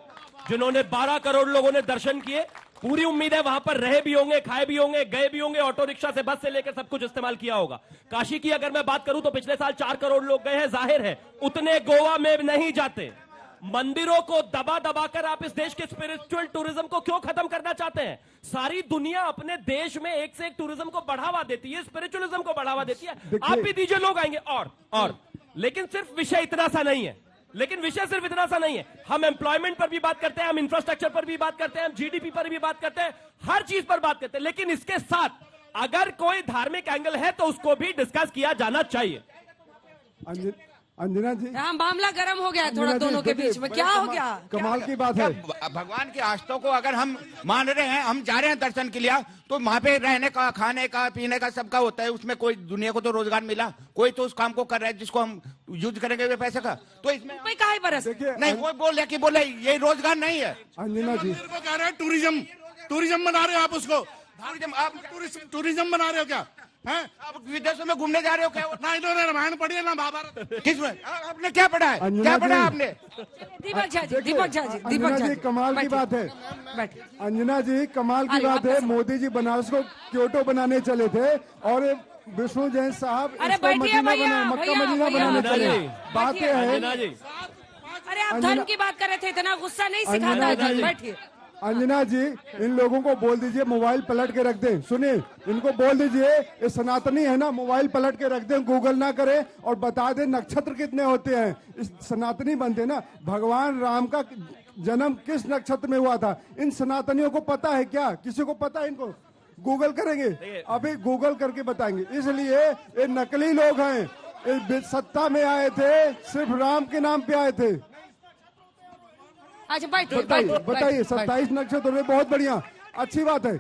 जिन्होंने 12 करोड़ लोगों ने दर्शन किए। पूरी उम्मीद है वहां पर रहे भी होंगे, खाए भी होंगे, गए भी होंगे, ऑटो रिक्शा से, बस से लेकर सब कुछ इस्तेमाल किया होगा। काशी की अगर मैं बात करूं तो पिछले साल 4 करोड़ लोग गए हैं। जाहिर है उतने गोवा में नहीं जाते। मंदिरों को दबा दबा कर आप इस देश के स्पिरिचुअल टूरिज्म को क्यों खत्म करना चाहते हैं? सारी दुनिया अपने देश में एक से एक टूरिज्म को बढ़ावा देती है, स्पिरिचुअलिज्म को बढ़ावा देती है। आप भी दीजिए, लोग आएंगे। और लेकिन सिर्फ विषय इतना सा नहीं है। लेकिन विषय सिर्फ इतना सा नहीं है, हम एम्प्लॉयमेंट पर भी बात करते हैं, हम इंफ्रास्ट्रक्चर पर भी बात करते हैं, हम जीडीपी पर भी बात करते हैं, हर चीज पर बात करते हैं, लेकिन इसके साथ अगर कोई धार्मिक एंगल है तो उसको भी डिस्कस किया जाना चाहिए। अंजना जी, हाँ, मामला गर्म हो गया थोड़ा दोनों के बीच में, क्या हो गया? कमाल की बात है। भगवान की आस्थाओं को अगर हम मान रहे हैं, हम जा रहे हैं दर्शन के लिए, तो वहाँ पे रहने का, खाने का, पीने का सबका होता है, उसमें कोई दुनिया को तो रोजगार मिला, कोई तो उस काम को कर रहा है जिसको हम यूज करेंगे वे पैसे का, तो इसमें काहे बरस नहीं कोई बोल रहे कि बोले ये रोजगार नहीं है। अंजना जी कह रहे हैं टूरिज्म बना रहे हो आप उसको, टूरिज्म बना रहे हो क्या? हैं? आप विदेशों में घूमने जा रहे हो क्या? ना इन्होंने रामायण पढ़ी है ना महाभारत। किसमें आपने क्या पढ़ा है? क्या पढ़ा है आपने? दीपक झा जी, अंजना जी कमाल की बात है। अंजना जी कमाल की बात है, मोदी जी बनारस को क्योटो बनाने चले थे और विष्णु जैन साहब इसको मक्का मदीना बनाने चले। बातें हैं। अरे आप धर्म की बात कर रहे थे, इतना गुस्सा नहीं सिखाता है। बैठिए अंजना जी, इन लोगों को बोल दीजिए मोबाइल पलट के रख दें। सुनिए, इनको बोल दीजिए ये सनातनी है ना, मोबाइल पलट के रख दें, गूगल ना करें और बता दें नक्षत्र कितने होते हैं। इस सनातनी बनते ना, भगवान राम का जन्म किस नक्षत्र में हुआ था, इन सनातनियों को पता है क्या? किसी को पता है? इनको गूगल करेंगे, अभी गूगल करके बताएंगे। इसलिए ये नकली लोग हैं, ये सत्ता में आए थे सिर्फ राम के नाम पे आए थे। अच्छा बताइए 27 नक्षत्र में, बहुत बढ़िया, अच्छी बात है।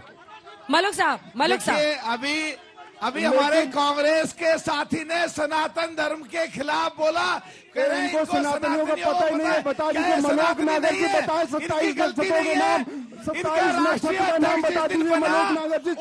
मलुक साहब अभी हमारे कांग्रेस के साथी ने सनातन धर्म के खिलाफ बोला, इनको सनातनियों का पता ही नहीं है। बता दीजिए मलोक नागर जी, बताए 27 नक्षत्रों के नाम, 27 नक्षत्र का नाम बता दीजिए मलोक नागर जी।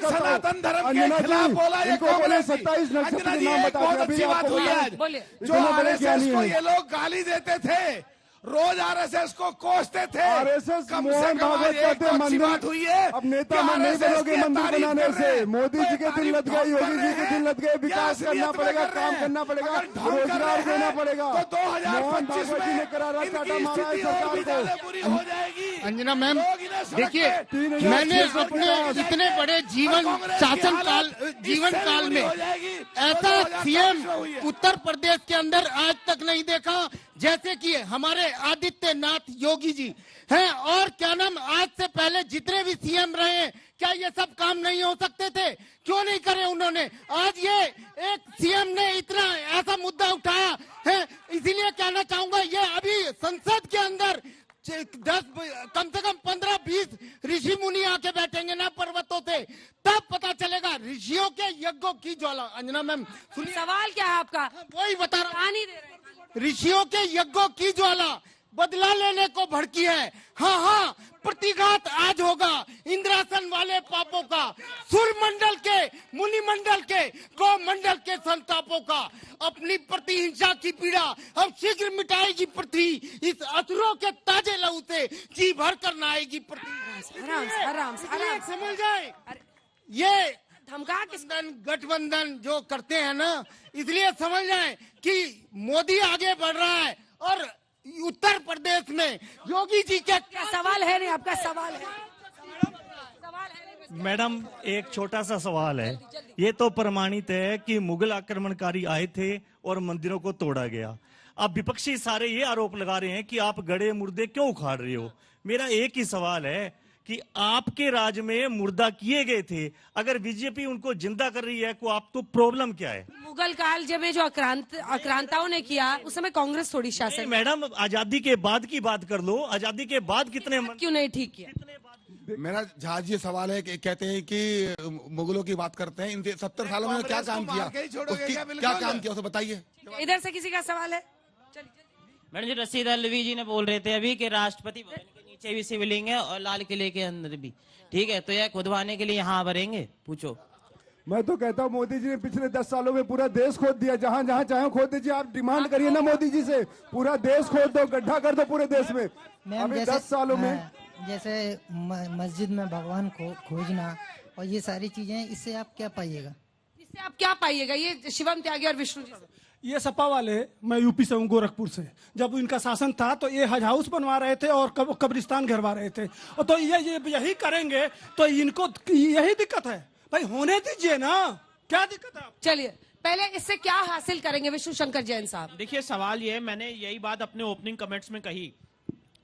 सनातन धर्म के खिलाफ बोला इनको बोले 27 नक्षत्र के नाम बता दीजिए। जो आरएसएस को ये लोग गाली देते थे, रोज आरएसएस को कोसते थे, आरएसएस मोहन भागवत कहते मंदिर हुई है। अब नेता में नहीं बनोगे मंदिर बनाने से। मोदी जी के दिन लग गए, योगी जी के दिन लग गए। विकास करना पड़ेगा, काम करना पड़ेगा, रोजगार देना पड़ेगा। मोहन भागवत जी ने करारा चाटा मारा है सरकार को। अंजना मैम देखिए, मैंने अपने इतने बड़े जीवन काल में ऐसा सीएम उत्तर प्रदेश के अंदर आज तक नहीं देखा जैसे कि हमारे आदित्यनाथ योगी जी हैं। और क्या नाम, आज से पहले जितने भी सीएम रहे, क्या ये सब काम नहीं हो सकते थे? क्यों नहीं करे उन्होंने? आज ये एक सीएम ने इतना ऐसा मुद्दा उठाया है, इसीलिए कहना चाहूंगा, ये अभी संसद के अंदर 10 कम से कम 15-20 ऋषि मुनि आके बैठेंगे ना पर्वतों से, तब पता चलेगा ऋषियों के यज्ञों की ज्वाला। अंजना मैम सुनिए, सवाल क्या है आपका? वही बता रहा हूँ, ऋषियों के यज्ञों की ज्वाला बदला लेने को भड़की है। हाँ, प्रतिघात आज होगा इंद्रासन वाले पापों का, सुर मंडल के, मुनि मंडल के, गौ मंडल के संतापों का। अपनी प्रतिहिंसा की पीड़ा अब शीघ्र मिटाएगी पृथ्वी, इस असुरों के ताजे लहू से जी भर कर नहाएगी पृथ्वी। आराम समझ जाए, ये धमका गठबंधन जो करते हैं ना, इसलिए समझ जाए कि मोदी आगे बढ़ रहा है और उत्तर प्रदेश में योगी जी क्या सवाल है? नहीं, आपका सवाल है? मैडम एक छोटा सा सवाल है। ये तो प्रमाणित है कि मुगल आक्रमणकारी आए थे और मंदिरों को तोड़ा गया। अब विपक्षी सारे ये आरोप लगा रहे हैं कि आप गड़े मुर्दे क्यों उखाड़ रहे हो। मेरा एक ही सवाल है कि आपके राज में मुर्दा किए गए थे, अगर बीजेपी उनको जिंदा कर रही है, को आप तो प्रॉब्लम क्या है? मुगल काल जब जो आक्रांताओं ने किया, उस समय कांग्रेस थोड़ी शासन। मैडम आजादी के बाद की बात कर लो, आजादी के बाद कितने क्यों नहीं ठीक किया? मेरा झा जी सवाल है कि कहते हैं कि मुगलों की बात करते हैं, इन 70 सालों में क्या काम किया, क्या काम किया उसे बताइए। इधर से किसी का सवाल है? मैडम जी, रशीद अलवी जी ने बोल रहे थे अभी कि राष्ट्रपति भवन के नीचे भी शिवलिंग है और लाल किले के अंदर भी, ठीक है, तो यह खुदवाने के लिए यहाँ भरेंगे? पूछो। मैं तो कहता हूँ मोदी जी ने पिछले 10 सालों में पूरा देश खोद दिया। जहाँ जहाँ चाहे खोद दीजिए, आप डिमांड करिए ना मोदी जी से, पूरा देश खोद दो, गड्ढा कर दो पूरे देश में। अभी 10 सालों में जैसे मस्जिद में भगवान को खोजना और ये सारी चीजें, इससे आप क्या पाइएगा? इससे आप क्या पाइएगा? ये शिवम त्यागी और विष्णु जी, ये सपा वाले, मैं यूपी से हूँ, गोरखपुर से, जब इनका शासन था तो ये हज हाउस बनवा रहे थे और कब्रिस्तान घेरवा रहे थे। तो ये यही करेंगे तो इनको यही दिक्कत है भाई, होने दीजिए ना, क्या दिक्कत है? चलिए पहले इससे क्या हासिल करेंगे विष्णु शंकर जैन साहब? देखिए सवाल ये है, मैंने यही बात अपने ओपनिंग कमेंट्स में कही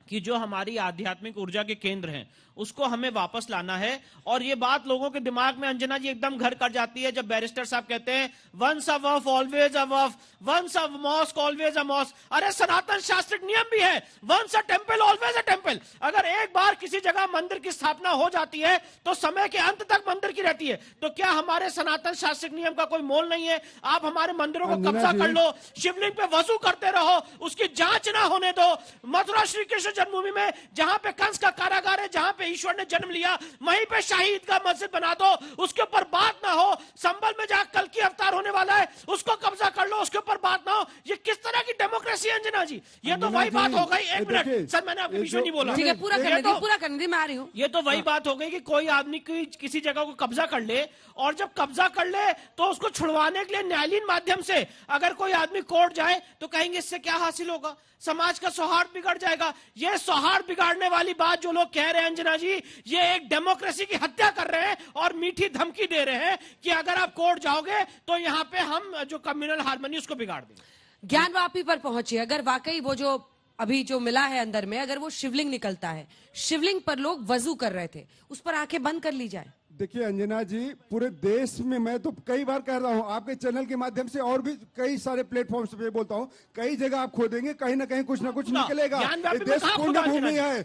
कि जो हमारी आध्यात्मिक ऊर्जा के केंद्र हैं उसको हमें वापस लाना है। और ये बात लोगों के दिमाग में अंजना जी एकदम घर कर जाती है जब बैरिस्टर साहब कहते हैं once a waqf always a waqf, once a mosque always a mosque. अरे सनातन शास्त्रिक नियम भी है, once a temple always a temple. अगर एक बार किसी जगह मंदिर की स्थापना हो जाती है तो समय के अंत तक मंदिर की रहती है। तो क्या हमारे सनातन शास्त्रिक नियम का कोई मोल नहीं है? आप हमारे मंदिरों को कब्जा कर लो, शिवलिंग पे वजू करते रहो, उसकी जांच ना होने दो। मथुरा श्री कृष्ण जन्मभूमि में जहां पे कंस का कारागार है, जहां पे ईश्वर ने जन्म लिया, वहीं पे शाहीद का मस्जिद बना दो, उसके ऊपर बात ना हो। संभल में जहां कल की अवतार होने वाला है उसको कब्जा कर लो, उसके ऊपर बात ना हो। ये किस तरह की डेमोक्रेसी है अंजना जी? ये तो वही बात हो गई। एक मिनट सर, मैंने आपके बीच में नहीं बोला। ठीक है, पूरा करने दीजिए, मैं आ रही हूँ। ये तो वही बात हो गई कि कोई आदमी किसी जगह को कब्जा कर ले, और जब कब्जा कर ले तो उसको छुड़वाने के लिए न्यायालयीन माध्यम से अगर कोई आदमी कोर्ट जाए तो कहेंगे इससे क्या हासिल होगा? समाज का सौहार्द बिगड़ जाएगा। ये सौहार्द बिगाड़ने वाली बात जो लोग कह रहे हैं अंजना जी, ये एक डेमोक्रेसी की हत्या कर रहे हैं और मीठी धमकी दे रहे हैं कि अगर आप कोर्ट जाओगे तो यहां पे हम जो कम्युनल हार्मनी उसको बिगाड़ देंगे। ज्ञानवापी पर पहुंचे, अगर वाकई वो जो अभी जो मिला है अंदर में, अगर वो शिवलिंग निकलता है, शिवलिंग पर लोग वजू कर रहे थे, उस पर आंखें बंद कर ली जाए। देखिए अंजना जी, पूरे देश में मैं तो कई बार कह रहा हूं, आपके चैनल के माध्यम से और भी कई सारे प्लेटफॉर्म्स पे बोलता हूं, कई जगह आप खोदेंगे, कहीं ना कहीं कुछ ना कुछ निकलेगा। ये देश पूर्ण भूमि है,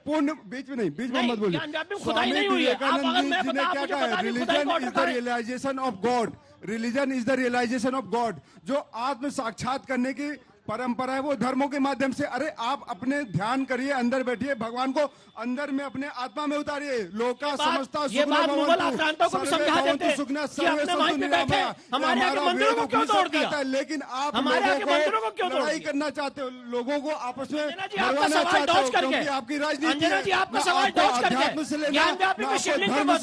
पूर्ण बीच में नहीं, बीच में मत बोलिए। स्वामी विवेकानंद जी ने क्या कहा है? Religion is the realization of God, religion is the realization of God. जो आत्म साक्षात करने की परंपरा है वो धर्मों के माध्यम से। अरे आप अपने ध्यान करिए, अंदर बैठिए, भगवान को अंदर में अपने आत्मा में उतारिए। लोका समझता ये बात मुगल आक्रांतों को समझा देते हैं कि अपने वहीं पे बैठे हमारे आगे मंदिरों को क्यों तोड़ दिया? लेकिन आप हमारे आगे मंदिरों को क्यों लड़ाई करना चाहते हो, लोगों को आपस में आपका सवाल डॉज करके, आपकी राजनीति अंजना जी आपका सवाल डॉज करके, धर्म से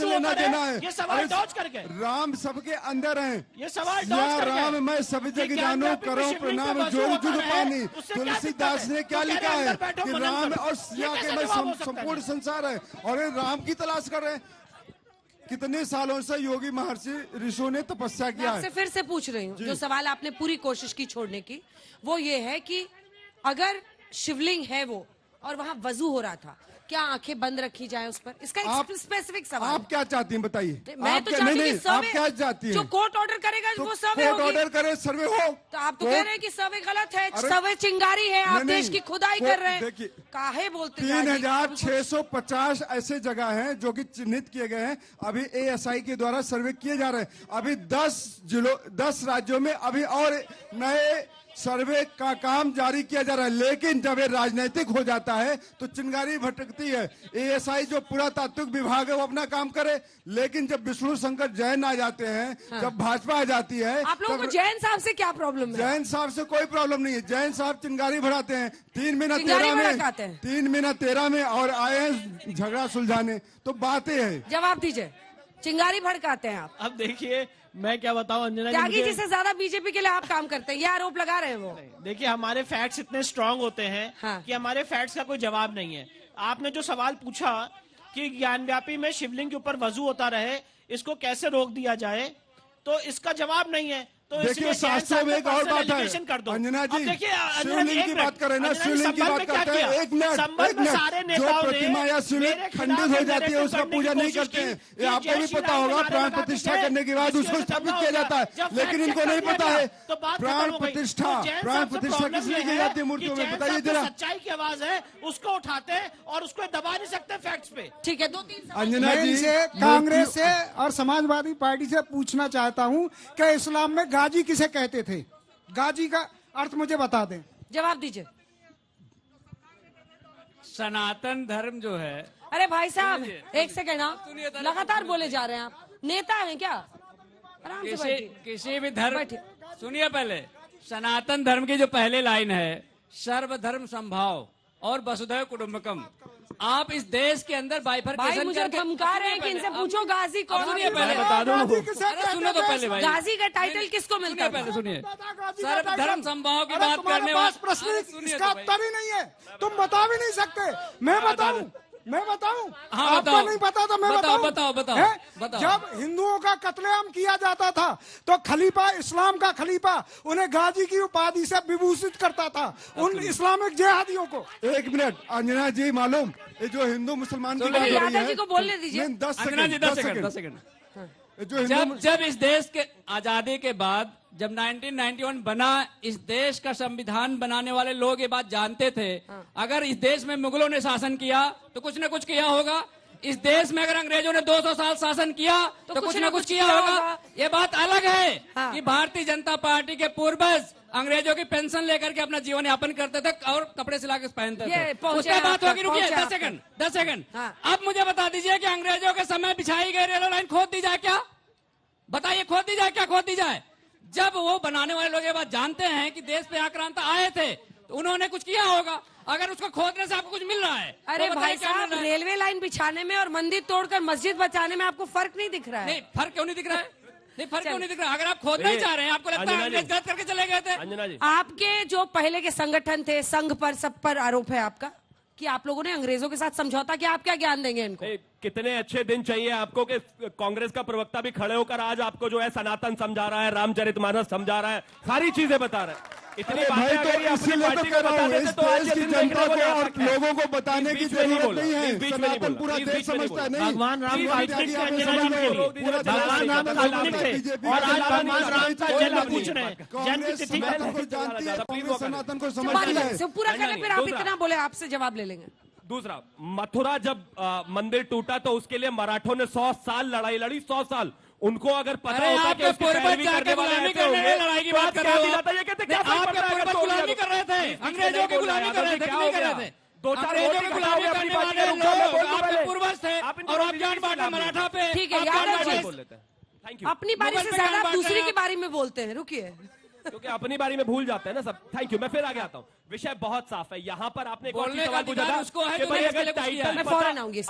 लेना देना है। ये सवाल डॉज करके, राम सबके अंदर है, ये सवाल डॉज करके, राम मैं सब जगह जानू, करो प्रणाम जोड़ जुड़ पानी। तुलसीदास ने क्या लिखा है कि राम और सिया के में संपूर्ण संसार है, और ये राम की तलाश कर रहे हैं। कितने सालों से योगी महर्षि ऋषियों ने तपस्या किया है। आपसे फिर से पूछ रही हूँ, जो सवाल आपने पूरी कोशिश की छोड़ने की, वो ये है कि अगर शिवलिंग है वो और वहाँ वजू हो रहा था, क्या आंखें बंद रखी जाए उस पर? इसका एक स्पेसिफिक सवाल। आप क्या चाहती हैं बताइए? मैं तो चाहती हूँ कि आप क्या चाहती हैं? जो कोर्ट ऑर्डर करेगा तो वो सर्वे होगी। ऑर्डर करे, सर्वे हो। तो आप तो कह रहे हैं कि सर्वे गलत है, सर्वे चिंगारी है, आप देश की खुदाई कर रहे हैं। काहे बोलते हैं? 3650 ऐसे जगह हैं जो कि चिन्हित किए गए हैं, अभी ASI के द्वारा सर्वे किए जा रहे हैं। अभी 10 राज्यों में अभी और नए सर्वे का काम जारी किया जा रहा है। लेकिन जब ये राजनीतिक हो जाता है तो चिंगारी भटकती है। ASI जो पुरातात्विक विभाग है वो अपना काम करे, लेकिन जब विष्णु शंकर जैन आ जाते हैं, जब भाजपा आ जाती है, आप लोगों को जैन साहब से क्या प्रॉब्लम है? जैन साहब से कोई प्रॉब्लम नहीं है। जैन साहब चिंगारी भराते हैं 3 मिनट 13 में और आए हैं झगड़ा सुलझाने। तो बातें है, जवाब दीजिए। चिंगारी भड़काते हैं आप। अब देखिए मैं क्या बताऊं अंजना जी, त्यागी जी से ज्यादा बीजेपी के लिए आप काम करते हैं, ये आरोप लगा रहे हैं वो। देखिए हमारे फैक्ट्स इतने स्ट्रांग होते हैं कि हमारे फैक्ट्स का कोई जवाब नहीं है। आपने जो सवाल पूछा कि ज्ञानव्यापी में शिवलिंग के ऊपर वजू होता रहे, इसको कैसे रोक दिया जाए, तो इसका जवाब नहीं है। तो देखिए शास्त्रों में एक और बात है अंजना जी, शिवलिंग की बात करें ना, शिवलिंग की बात करते हैं। एक मिनट, जो प्रतिमा या शिवलिंग खंडित हो जाती है उसका पूजा नहीं करते हैं। ये आपको भी पता होगा, प्राण प्रतिष्ठा करने के बाद उसको स्थापित किया जाता है, लेकिन इनको नहीं पता है प्राण प्रतिष्ठा किस लिए की जाती है मूर्तियों में, बताइए जरा। सच्चाई की आवाज है, उसको उठाते और उसको दबा नहीं सकते फैक्ट्स पे। ठीक है, 2-3 अंजना जी से कांग्रेस से और समाजवादी पार्टी से पूछना चाहता हूँ कि इस्लाम में गाजी किसे कहते थे? गाजी का अर्थ मुझे बता दें। जवाब दीजिए। सनातन धर्म जो है। अरे भाई साहब एक सेकेंड, आप लगातार बोले जा रहे हैं, आप नेता हैं क्या? आराम से बैठिए। किसी भी धर्म, सुनिए पहले, सनातन धर्म की जो पहले लाइन है, सर्वधर्म संभाव और वसुधैव कुटुंबकम। आप इस देश के अंदर बाइफरकेशन मुझे धमका रहे हैं कि इनसे पूछो गाजी कौन? सुनिए पहले, बता दूं। सुनो तो पहले भाई, गाजी का टाइटल किसको मिलता है? पहले सुनिए, सर्वधर्म संभाव की बात करने वाले प्रश्न इसका उत्तर ही नहीं है, तुम बता भी नहीं सकते, मैं बताऊं? मैं बताऊं? हाँ, आपको बताओ। नहीं पता तो मैं बताओ, बताऊं? बताओ। हैं? जब हिंदुओं का कत्लेआम किया जाता था तो खलीफा, इस्लाम का खलीफा, उन्हें गाजी की उपाधि से विभूषित करता था, उन इस्लामिक जिहादियों को। 1 मिनट अंजना जी, मालूम ये जो हिंदू मुसलमान की बात हो रही यादव है, जी को बोलने दीजिए। 10 अंजना जी, 10 सेकंड। जब इस देश के आजादी के बाद जब 1991 बना, इस देश का संविधान बनाने वाले लोग ये बात जानते थे, अगर इस देश में मुगलों ने शासन किया तो कुछ न कुछ किया होगा। इस देश में अगर अंग्रेजों ने 200 साल शासन किया तो कुछ न कुछ किया होगा। ये बात अलग है कि भारतीय जनता पार्टी के पूर्वज अंग्रेजों की पेंशन लेकर के अपना जीवन यापन करते थे और कपड़े सिला के पहनते थे। उसके बात होगी। रुकिए 10 सेकंड। अब मुझे बता दीजिए कि अंग्रेजों के समय बिछाई गई रेलवे लाइन खोद दी जाए क्या? बताइए, खोद दी जाए क्या? खोद दी जाए। जब वो बनाने वाले लोग ये बात जानते हैं कि देश पे आक्रांता आए थे तो उन्होंने कुछ किया होगा। अगर उसको खोदने से आपको कुछ मिल रहा है, अरे तो भाई साहब, रेलवे लाइन बिछाने में और मंदिर तोड़कर मस्जिद बचाने में आपको फर्क नहीं दिख रहा है? नहीं, फर्क क्यों नहीं दिख रहा है? नहीं, फर्क क्यों नहीं दिख रहा है? अगर आप खोदना ही चाह रहे हैं, आपको लगता है अंग्रेज गलत करके चले गए थे? आपके जो पहले के संगठन थे, संघ पर, सब पर आरोप है आपका कि आप लोगों ने अंग्रेजों के साथ समझौता किया। आप क्या ज्ञान देंगे इनको? कितने अच्छे दिन चाहिए आपको कि कांग्रेस का प्रवक्ता भी खड़े होकर आज आपको जो है सनातन समझा रहा है, रामचरितमानस समझा रहा है, सारी चीजें बता रहा है। इतनी बातें अगर ये अपनी पार्टी को बता देते तो आज ये दिन देखने को और लोगों को बताने की जरूरत नहीं है। सनातन पूरा देश समझता नहीं। भगवान राम काल्पनिक थे अंजना जी के लिए। भगवान राम काल्पनिक थे और आज भगवान राम का जन्म पूछ रहे हैं। जन्म की तिथि को जानती है, कांग्रेस सनातन को समझती है। पूरा करें, फिर आप इतना बोले, आपसे जवाब ले लेंगे। दूसरा, मथुरा जब मंदिर टूटा तो उसके लिए मराठों ने 100 साल लड़ाई लड़ी। 100 साल उनको अगर पता होता कि उसकी पैरवी करने वाले ऐसे होंगे, लड़ाई की तो बात आज कर क्या रहे हो? दिलाता ये कहते क्या फर्क आपके पड़ता है? पूर्वज गुलामी कर रहे थे, अंग्रेजों की गुलामी कर रहे थे, नहीं कर रहे थे? 2-4 अंग्रेजों की गुलामी करने वाले लोग आपके पूर्वज थे और आप जान बांटा मराठा पे। ठीक है, अपनी बारी से ज्यादा आप दूसरी की बारी में बोलते हैं। रुकिए, क्योंकि अपनी बारी में भूल जाते हैं ना सब। थैंक यू, मैं फिर आगे आता हूँ। विषय बहुत साफ है। यहाँ पर आपने एक और चीज सवाल पूछा था कि भाई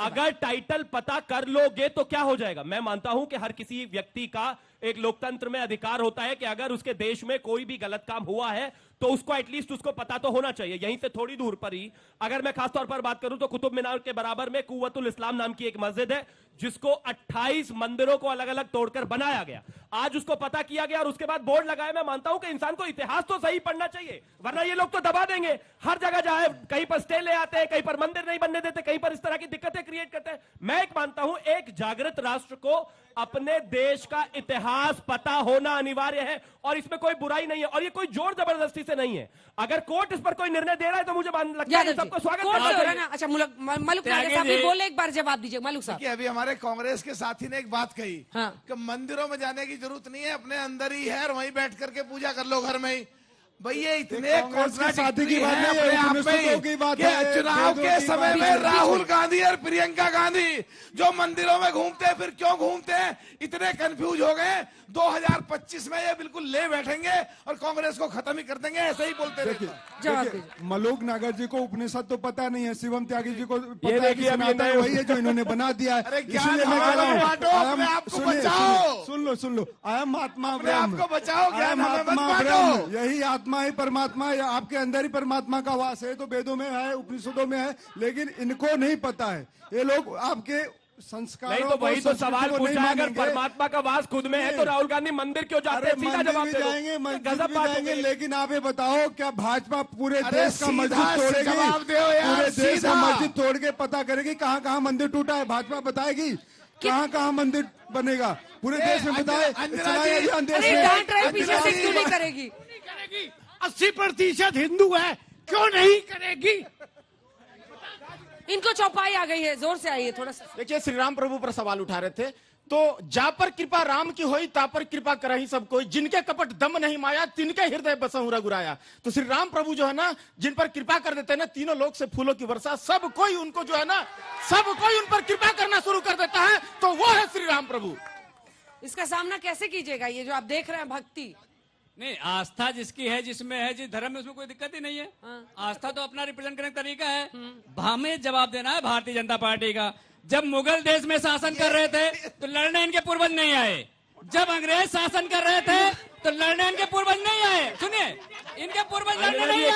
अगर टाइटल पता कर लोगे तो क्या हो जाएगा। मैं मानता हूं कि हर किसी व्यक्ति का एक लोकतंत्र में अधिकार होता है कि अगर उसके देश में कोई भी गलत काम हुआ है तो उसको एटलीस्ट उसको पता तो होना चाहिए। यहीं से थोड़ी दूर पर ही अगर मैं खासतौर पर बात करूं तो कुतुब मीनार के बराबर में कुव्वतुल इस्लाम नाम की एक मस्जिद है जिसको 28 मंदिरों को अलग अलग तोड़कर बनाया गया। आज उसको पता किया गया और उसके बाद बोर्ड लगाया। मैं मानता हूं कि इंसान को इतिहास तो सही पढ़ना चाहिए, वरना ये लोग तो दबा देंगे। हर जगह जाए, कहीं पर स्टे ले आते हैं, कहीं पर मंदिर नहीं बनने देते, कहीं पर इस तरह की दिक्कतें क्रिएट करते हैं। मैं एक मानता हूं एक जागृत राष्ट्र को अपने देश का इतिहास पता होना अनिवार्य है और इसमें कोई बुराई नहीं है और ये कोई जोर जबरदस्ती से नहीं है। अगर कोर्ट इस पर कोई निर्णय दे रहा है तो मुझे लगता है सबको स्वागत करना चाहिए। अच्छा, मलुक साहब बोले, एक बार जवाब दीजिए मलुक साहब। अभी हमारे कांग्रेस के साथी ने एक बात कही कि मंदिरों में जाने की जरूरत नहीं है, अपने अंदर ही है और वहीं बैठ करके पूजा कर लो घर में ही। भैया इतने साथी की बात नहीं है, चुनाव के समय में राहुल गांधी और प्रियंका गांधी जो मंदिरों में घूमते हैं, फिर क्यों घूमते हैं, इतने कंफ्यूज हो गए। 2025 में ये बिल्कुल ले बैठेंगे और कांग्रेस को खत्म ही कर देंगे, ऐसे ही बोलते रहते। मलोक नागर जी को उपनिषद तो पता नहीं है, शिवम त्यागी जी को पता है कि सनातन वही है जो इन्होंने बना दिया है। इसलिए मैं कह रहा हूँ, सुन लो, आई एम आत्मा ब्रह्म, आपको बचाओ, आत्मा ब्रह्म, यही आत्मा ही परमात्मा है, आपके अंदर ही परमात्मा का वास है। तो वेदों में है, उपनिषदों में है, लेकिन इनको नहीं पता है। ये लोग आपके संस्कार नहीं तो वही तो सवाल पूछा, अगर परमात्मा का वास खुद में है तो राहुल गांधी मंदिर क्यों जाते हैं? सीधा जवाब दे जाएंगे, गजब जाएंगे। लेकिन आप ये बताओ, क्या भाजपा पूरे देश का मस्जिद तोड़ेगी? पूरे देश का मस्जिद तोड़ के पता करेगी कहाँ कहाँ मंदिर टूटा है? भाजपा बताएगी कहाँ कहाँ मंदिर बनेगा? पूरे देश में बताए, चलाए अभियान देश में। पीछे से क्यों नहीं करेगी? 80% हिंदू है, क्यों नहीं करेगी? इनको चौपाई आ गई है, जोर से आई है थोड़ा सा। देखिए, श्री राम प्रभु पर सवाल उठा रहे थे तो जा पर कृपा राम की होई, ता पर कृपा करही सब कोई, जिनके कपट दम नहीं माया, तिनके हृदय बसहु रघुराया। तो श्री राम प्रभु जो है ना, जिन पर कृपा कर देते हैं ना, तीनों लोक से फूलों की वर्षा, सब कोई उनको जो है ना, सब कोई उन पर कृपा करना शुरू कर देता है, तो वो है श्री राम प्रभु। इसका सामना कैसे कीजिएगा? ये जो आप देख रहे हैं भक्ति नहीं, आस्था जिसकी है, जिसमें है, जिस धर्म में, उसमें कोई दिक्कत ही नहीं है। आस्था तो अपना रिप्रेजेंट करने का तरीका है। हमें जवाब देना है भारतीय जनता पार्टी का। जब मुगल देश में शासन कर रहे थे तो लड़ने इनके पूर्वज नहीं आए। जब अंग्रेज शासन कर रहे थे तो लड़ने इनके पूर्वज नहीं आए। सुनिए, इनके पूर्वज लड़ने नहीं आए,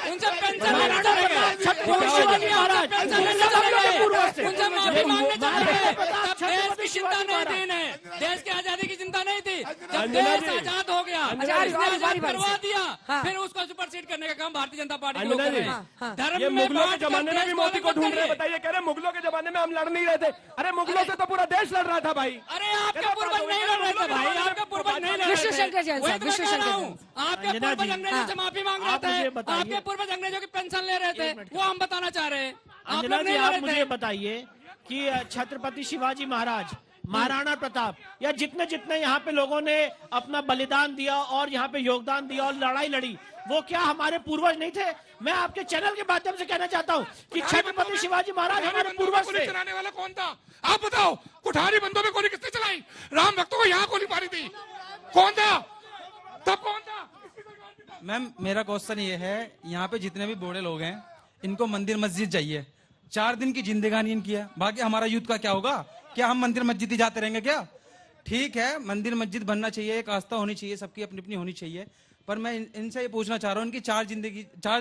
उनसे पेंशन लेना पड़ेगा। माफी मांगने चल रहे हैं। तब देश की चिंता नहीं थी इन्हें, देश की आजादी की चिंता नहीं थी। जब देश आजाद हो गया, इसने आजाद करवा दिया, फिर उसको सुपरसीड करने का काम भारतीय जनता पार्टी के लोग कर रहे हैं। धर्म में मुगलों के जमाने में भी मोदी को ढूंढ रहे, बताइए। कह रहे मुगलों के जमाने में हम लड़ नहीं रहे थे। अरे मुगलों से तो पूरा देश लड़ रहा था भाई। अरे आपके पूर्वज नहीं लड़ रहे थे भाई, आपके पूर्वज नहीं लड़ रहे थे। विश्वशंकर जैन साहब, विश्वशंकर आपके पूर्वज अंग्रेजों से माफी मांग रहे थे, आपके पूर्वज अंग्रेजों की पेंशन ले रहे थे, वो हम बताना चाह रहे हैं। अंजना जी, आप मुझे बताइए कि छत्रपति शिवाजी महाराज, महाराणा प्रताप या जितने जितने यहाँ पे लोगों ने अपना बलिदान दिया और यहाँ पे योगदान दिया और लड़ाई लड़ी, वो क्या हमारे पूर्वज नहीं थे? मैं आपके चैनल के माध्यम से कहना चाहता हूँ कि छत्रपति शिवाजी महाराज हमारे पूर्वज थे। चलाने वाला कौन था आप बताओ? कुठारी बंदों में गोली किसने चलाई? राम भक्तों को यहाँ गोली मारी थी, कौन था तब? कौन था? मैम मेरा क्वेश्चन ये है, यहाँ पे जितने भी बूढ़े लोग हैं इनको मंदिर मस्जिद चाहिए। 4 दिन की जिंदगानी इनकी है, बाकी हमारा यूथ का क्या होगा? क्या हम मंदिर मस्जिद ही जाते रहेंगे क्या? ठीक है, मंदिर मस्जिद बनना चाहिए, एक आस्था होनी चाहिए, सबकी अपनी अपनी होनी चाहिए, पर मैं इनसे ये पूछना चाह रहा हूँ, इनकी 4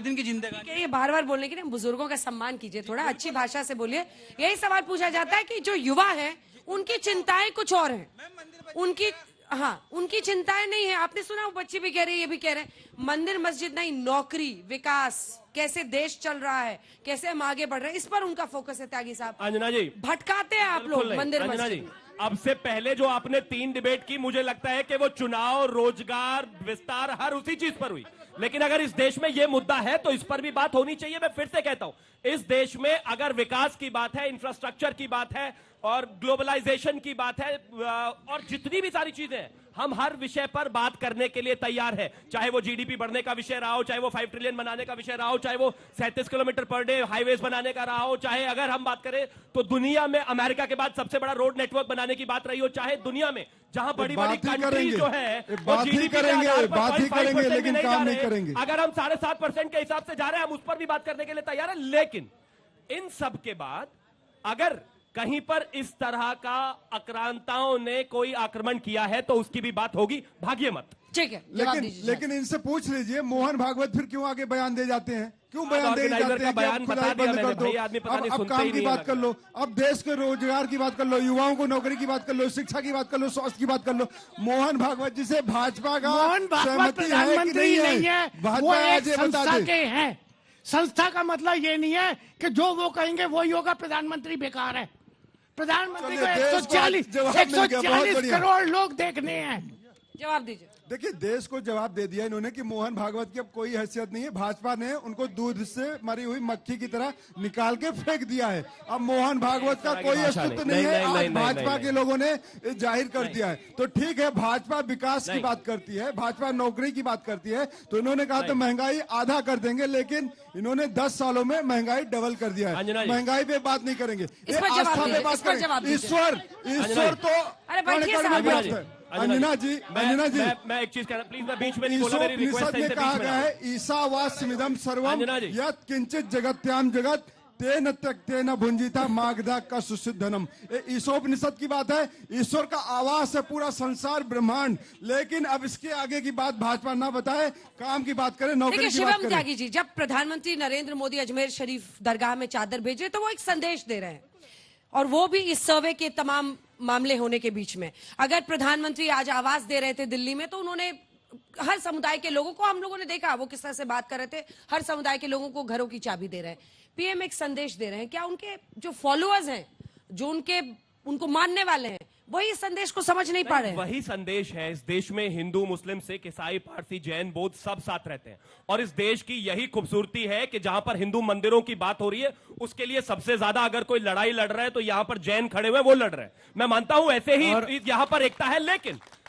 दिन की जिंदगानी। ये बार बार बोलने की ना, बुजुर्गों का सम्मान कीजिए, थोड़ा अच्छी भाषा से बोलिए। यही सवाल पूछा जाता है कि जो युवा है उनकी चिंताएं कुछ और हैं, उनकी चिंताएं नहीं है। आपने सुना, वो बच्चे भी कह रहे हैं, ये भी कह रहे हैं, मंदिर मस्जिद नहीं, नौकरी, विकास, कैसे देश चल रहा है, कैसे हम आगे बढ़ रहे हैं, इस पर उनका फोकस है। त्यागी साहब, अंजना जी, भटकाते हैं आप लोग मंदिर मस्जिद। अब से पहले जो आपने 3 डिबेट की, मुझे लगता है कि वो चुनाव, रोजगार, विस्तार, हर उसी चीज पर हुई। लेकिन अगर इस देश में ये मुद्दा है तो इस पर भी बात होनी चाहिए। मैं फिर से कहता हूं, इस देश में अगर विकास की बात है, इंफ्रास्ट्रक्चर की बात है और ग्लोबलाइजेशन की बात है और जितनी भी सारी चीजें हैं, हम हर विषय पर बात करने के लिए तैयार है। चाहे वो जीडीपी बढ़ने का विषय रहा हो, चाहे वो 5 ट्रिलियन बनाने का विषय रहा हो, चाहे वो 37 किलोमीटर पर डे हाईवेज बनाने का रहा हो, चाहे अगर हम बात करें तो दुनिया में अमेरिका के बाद सबसे बड़ा रोड नेटवर्क बनाने की बात रही हो, चाहे दुनिया में जहां बड़ी बड़ी कंट्री जो है बात ही करेंगे, लेकिन काम नहीं करेंगे। अगर हम 7.5% के हिसाब से जा रहे हैं, हम उस पर भी बात करने के लिए तैयार है। लेकिन इन सब के बाद अगर कहीं पर इस तरह का आक्रांताओं ने कोई आक्रमण किया है तो उसकी भी बात होगी, भागिए मत। ठीक है, लेकिन इनसे पूछ लीजिए, मोहन भागवत फिर क्यों आगे बयान दे जाते हैं? क्यों बयान दे जाते हैं? बयान बता दिया मैंने भाई, आदमी पता नहीं अब काम की बात कर लो, अब देश के रोजगार की बात कर लो, युवाओं को नौकरी की बात कर लो, शिक्षा की बात कर लो, स्वास्थ्य की बात कर लो। मोहन भागवत जी से भाजपा का सहमति है कि नहीं है? भाजपा आज ये बता दे है। संस्था का मतलब ये नहीं है कि जो वो कहेंगे वही होगा। प्रधानमंत्री बेकार है। प्रधानमंत्री को 140 करोड़ लोग देखने हैं। जवाब दीजिए। देखिए, देश को जवाब दे दिया इन्होंने कि मोहन भागवत की अब कोई हैसियत नहीं है। भाजपा ने उनको दूध से मरी हुई मक्खी की तरह निकाल के फेंक दिया है। अब मोहन भागवत का कोई अस्तित्व नहीं है। आज भाजपा के लोगों ने जाहिर कर दिया है। तो ठीक है, भाजपा विकास की बात करती है, भाजपा नौकरी की बात करती है, तो इन्होंने कहा तो महंगाई आधा कर देंगे, लेकिन इन्होंने 10 सालों में महंगाई डबल कर दिया है। महंगाई पे बात नहीं करेंगे, आस्था पे बात करेंगे। ईश्वर तो अंजना जी, मैं एक चीज कहना, प्लीज, मैं बीच में नहीं बोला, मेरी रिक्वेस्ट है। कहा गया है, ईसा वा स्मिदम सर्वम यत् किंचित जगत्याम जगत तेन त्यक्तेन भुंजिता मागधा का सुसिद्धनम। ईसोपनिषद की बात है। ईश्वर का आवास है पूरा संसार, ब्रह्मांड। लेकिन अब इसके आगे की बात भाजपा ना बताए, काम की बात करें, नौकरी की बात करें। त्यागी जी, जब प्रधानमंत्री नरेंद्र मोदी अजमेर शरीफ दरगाह में चादर भेजे तो वो एक संदेश दे रहे हैं, और वो भी इस सर्वे के तमाम मामले होने के बीच में। अगर प्रधानमंत्री आज आवाज दे रहे थे दिल्ली में, तो उन्होंने हर समुदाय के लोगों को, हम लोगों ने देखा वो किस तरह से बात कर रहे थे, हर समुदाय के लोगों को घरों की चाबी दे रहे हैं। पीएम एक संदेश दे रहे हैं, क्या उनके जो फॉलोअर्स हैं, जो उनको मानने वाले हैं, वही संदेश को समझ नहीं पा रहे हैं? वही संदेश है। इस देश में हिंदू, मुस्लिम, सिख, ईसाई, पारसी, जैन, बौद्ध सब साथ रहते हैं, और इस देश की यही खूबसूरती है कि जहां पर हिंदू मंदिरों की बात हो रही है, उसके लिए सबसे ज्यादा अगर कोई लड़ाई लड़ रहा है तो यहां पर जैन खड़े हुए, वो लड़ रहे हैं। मैं मानता हूं ऐसे ही यहां पर एकता है।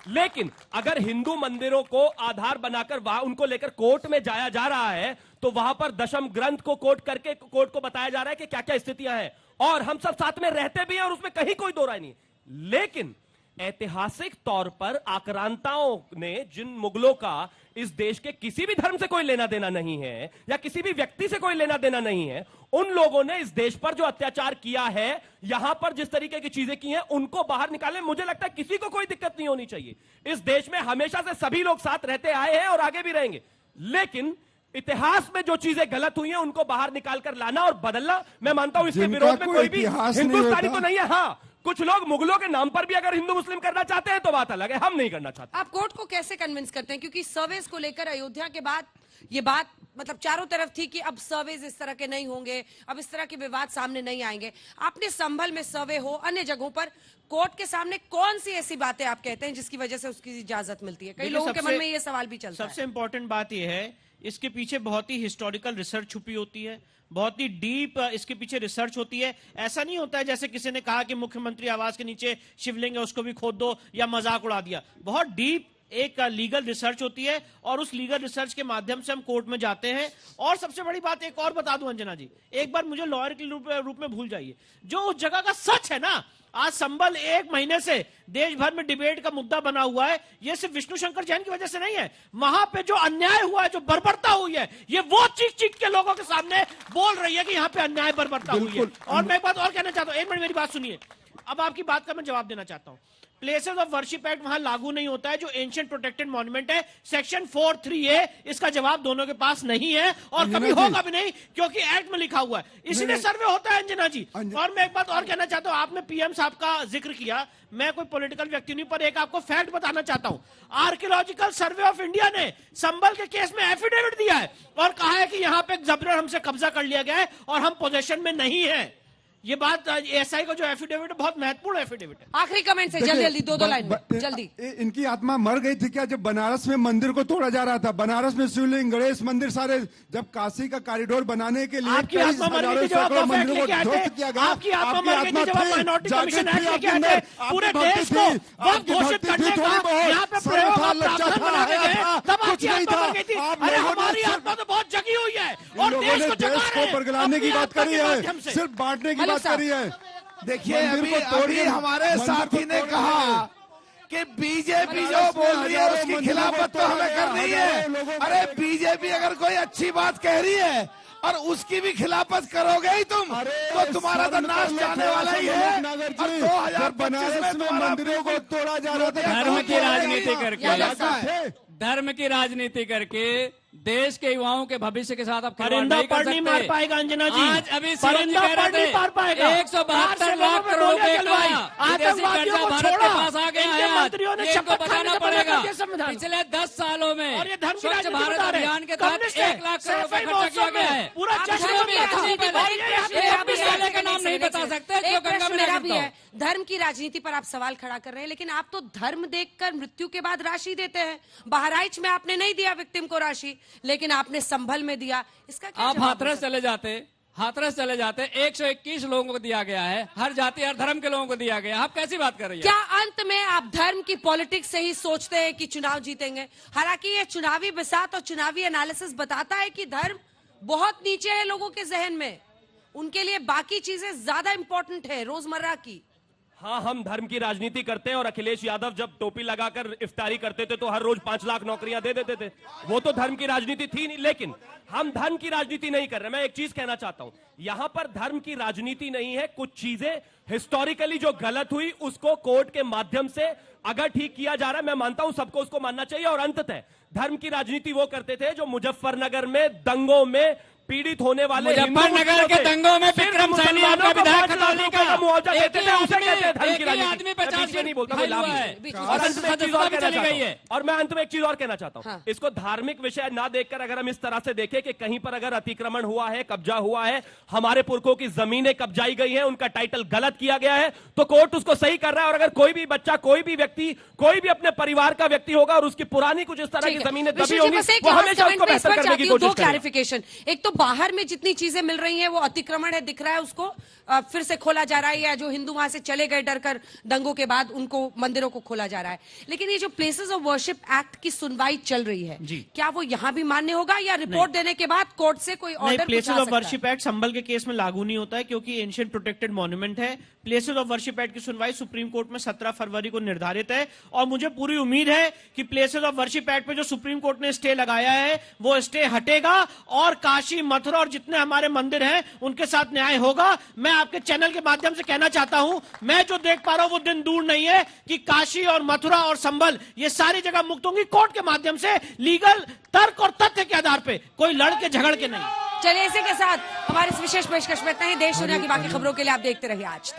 लेकिन अगर हिंदू मंदिरों को आधार बनाकर वहां उनको लेकर कोर्ट में जाया जा रहा है, तो वहां पर दशम ग्रंथ को कोट करके कोर्ट को बताया जा रहा है कि क्या क्या स्थितियां हैं, और हम सब साथ में रहते भी हैं और उसमें कहीं कोई दो राय नहीं। लेकिन ऐतिहासिक तौर पर आक्रांताओं ने, जिन मुगलों का इस देश के किसी भी धर्म से कोई लेना देना नहीं है या किसी भी व्यक्ति से कोई लेना देना नहीं है, उन लोगों ने इस देश पर जो अत्याचार किया है, यहां पर जिस तरीके की चीजें की हैं, उनको बाहर निकालने मुझे लगता है किसी को कोई दिक्कत नहीं होनी चाहिए। इस देश में हमेशा से सभी लोग साथ रहते आए हैं और आगे भी रहेंगे। लेकिन इतिहास में जो चीजें गलत हुई हैं उनको बाहर निकाल कर लाना और बदलना, मैं मानता हूं इसके विरोध में कोई भी हिंदुस्तानी तो नहीं है। हाँ, कुछ लोग मुगलों के नाम पर भी अगर हिंदू मुस्लिम करना चाहते हैं तो बात अलग है, हम नहीं करना चाहते। आप कोर्ट को कैसे कन्विंस करते हैं, क्योंकि सर्वेस को लेकर अयोध्या के बाद ये बात मतलब चारों तरफ थी कि अब सर्वेज इस तरह के नहीं होंगे, अब इस तरह के विवाद सामने नहीं आएंगे। आपने संभल में सर्वे हो, अन्य जगहों पर कोर्ट के सामने कौन सी ऐसी बातें आप कहते हैं जिसकी वजह से उसकी इजाजत मिलती है? कई लोगों के मन में ये सवाल भी चलता है। सबसे इंपॉर्टेंट बात यह है, इसके पीछे बहुत ही हिस्टोरिकल रिसर्च छुपी होती है, बहुत ही डीप इसके पीछे रिसर्च होती है। ऐसा नहीं होता है जैसे किसी ने कहा कि मुख्यमंत्री आवास के नीचे शिवलिंग है उसको भी खोद दो या मजाक उड़ा दिया। बहुत डीप एक लीगल रिसर्च होती है और उस लीगल रिसर्च के माध्यम से हम कोर्ट में जाते हैं। और सबसे बड़ी बात एक और बता दूं अंजना जी, एक बार मुझे लॉयर के रूप में भूल जाइए, जो उस जगह का सच है ना, आज संभल 1 महीने से देश भर में डिबेट का मुद्दा बना हुआ है। ये सिर्फ विष्णु शंकर जैन की वजह से नहीं है, वहां पे जो अन्याय हुआ है, जो बर्बरता हुई है, ये वो चीख के लोगों के सामने बोल रही है कि यहाँ पे अन्याय बर्बरता हुई है। और मैं एक बात और कहना चाहता हूं, 1 मिनट मेरी बात सुनिए, अब आपकी बात का मैं जवाब देना चाहता हूं। प्लेसेस ऑफ वर्शिप एक्ट वहां लागू नहीं होता है, जो एंशिएंट प्रोटेक्टेड मॉन्यूमेंट है, सेक्शन 4(3)A, इसका जवाब दोनों के पास नहीं है और कभी होगा भी नहीं, क्योंकि एक्ट में लिखा हुआ है। इसीलिए सर्वे होता है अंजना जी। और मैं एक बात और कहना चाहता हूं, आपने पीएम साहब का जिक्र किया, मैं कोई पॉलिटिकल व्यक्ति नहीं, पर एक आपको फैक्ट बताना चाहता हूं। आर्कियोलॉजिकल सर्वे ऑफ इंडिया ने संभल के केस में एफिडेविट दिया है और कहा है कि यहां पे जबरन हमसे कब्जा कर लिया गया है और हम पोजेशन में नहीं है। ये बात एसआई का जो एफिडेविट है बहुत महत्वपूर्ण एफिडेविट है। आखिरी कमेंट से जल्दी 2 लाइन में जल्दी। इनकी आत्मा मर गई थी क्या जब बनारस में मंदिर को तोड़ा जा रहा था? बनारस में शिवलिंग, गणेश मंदिर सारे, जब काशी का कॉरिडोर बनाने के लिए आपकी आत्मा मर गई थी जब आप मंदिरों को ध्वस्त किया गया, आपकी आत्मा मर गई थी जब आप माइनॉरिटी कमीशन एक्ट लेके आए थे, पूरे देश को वक्त घोषित करने का यहाँ पे प्रयोग आप प्रावधान बना के गए, तब आपकी आत्मा मर गई थी। अरे हमारी आत्मा तो बहुत जगी हुई है और देश को जगा रहे हैं। परगलाने की बात करी है, सिर्फ बांटने की बात करी है। देखिए अभी हमारे साथी ने कहा कि बीजेपी जो बोल रही है उसकी खिलाफत तो हमें करनी है। अरे बीजेपी अगर कोई अच्छी बात कह रही है और उसकी भी खिलाफत करोगे ही तुम, तो तुम्हारा तो नाश जाने वाला ही है। 2025 बनारस में मंदिरों को तोड़ा जा रहा था, धर्म की राजनीति करके, धर्म की राजनीति करके देश के युवाओं के भविष्य के साथ आप परिंदा पढ़ नहीं मार पाएगा अंजना जी। आज अभी परिंदा पढ़ नहीं मार पाएगा। 172 लाख करोड़ रुपए का विदेशी कर्जा भारत के पास आ गया है। मंत्रियों ने इनको बताना पड़ेगा पिछले 10 सालों में और ये धर्म की स्वच्छ भारत राजनीति अभियान के तहत 1 लाख करोड़ रुपए खर्चा किया गया है। पूरा विद्यालय का नाम नहीं बता सकते जो गंगा में मेरा भी है। धर्म की राजनीति पर आप सवाल खड़ा कर रहे हैं, लेकिन आप तो धर्म देखकर मृत्यु के बाद राशि देते हैं। बहराइच में आपने नहीं दिया विक्टिम को राशि, लेकिन आपने संभल में दिया। इसका क्या आप हाथरस चले जाते 121 लोगों को दिया गया है, हर जाति हर धर्म के लोगों को दिया गया। आप कैसी बात कर रही हैं? क्या अंत में आप धर्म की पॉलिटिक्स से ही सोचते हैं कि चुनाव जीतेंगे? हालांकि ये चुनावी बिसात और चुनावी एनालिसिस बताता है कि धर्म बहुत नीचे है लोगों के जहन में, उनके लिए बाकी चीजें ज्यादा इंपॉर्टेंट है रोजमर्रा की। हाँ, हम धर्म की राजनीति करते हैं और अखिलेश यादव जब टोपी लगाकर इफ्तारी करते थे तो हर रोज 5 लाख नौकरियां दे देते थे, वो तो धर्म की राजनीति थी नहीं। लेकिन हम धर्म की राजनीति नहीं कर रहे। मैं एक चीज कहना चाहता हूं, यहां पर धर्म की राजनीति नहीं है। कुछ चीजें हिस्टोरिकली जो गलत हुई उसको कोर्ट के माध्यम से अगर ठीक किया जा रहा है, मैं मानता हूं सबको उसको मानना चाहिए। और अंततः धर्म की राजनीति वो करते थे जो मुजफ्फरनगर में दंगों में पीड़ित होने वाले मुजफ्फरनगर के दंगों में विक्रम सैनी आपका विधायक खतौनी का मुआवजा देते थे, उसे कहते हैं धर्म की आदमी राजनीति। 50 नहीं बोलता मैं लाभ है। और अंत में एक चीज और कहना चाहता हूं, और मैं अंत में एक चीज और कहना चाहता हूं, इसको धार्मिक विषय ना देखकर अगर हम इस तरह से देखें कि कहीं पर अगर अतिक्रमण हुआ है, कब्जा हुआ है, हमारे पुरखों की जमीनें कब्जाई गई हैं, उनका टाइटल गलत किया गया है, तो कोर्ट उसको सही कर रहा है। और अगर कोई भी बच्चा, कोई भी व्यक्ति, कोई भी अपने परिवार का व्यक्ति होगा और उसकी पुरानी कुछ इस तरह की जमीनें दबी होंगी, वो हमेशा उसको बेहतर करने की कोशिश करेगा। 2 क्लैरिफिकेशन, एक तो बाहर में जितनी चीजें मिल रही हैं वो अतिक्रमण है, दिख रहा है, उसको फिर से खोला जा रहा है, या जो हिंदू वहां से चले गए डरकर दंगों के बाद उनको मंदिरों को खोला जा रहा है। लेकिन ये जो प्लेसेस ऑफ वर्शिप एक्ट की सुनवाई चल रही है, क्या वो यहां भी मान्य होगा या रिपोर्ट देने के बाद कोर्ट से कोई order? Places of Worship Act Sambhal के केस में लागू नहीं होता है क्योंकि एंशिएंट प्रोटेक्टेड मॉन्यूमेंट है। प्लेसेस ऑफ वर्शिप एक्ट की सुनवाई सुप्रीम कोर्ट में 17 फरवरी को निर्धारित है और मुझे पूरी उम्मीद है कि प्लेसेस ऑफ वर्शिप एक्ट पे जो सुप्रीम कोर्ट ने स्टे लगाया है वो स्टे हटेगा और काशी मथुरा और जितने हमारे मंदिर हैं उनके साथ न्याय होगा। मैं आपके चैनल के माध्यम से कहना चाहता हूं, मैं जो देख पा रहा हूं वो दिन दूर नहीं है कि काशी और मथुरा और संभल ये सारी जगह मुक्त होंगी कोर्ट के माध्यम से, लीगल तर्क और तथ्य के आधार पे, कोई लड़के झगड़ के नहीं। चलिए इसी के साथ हमारे इस विशेष पेशकश में इतना ही। देश दुनिया की बाकी खबरों के लिए आप देखते रहिए आज तक।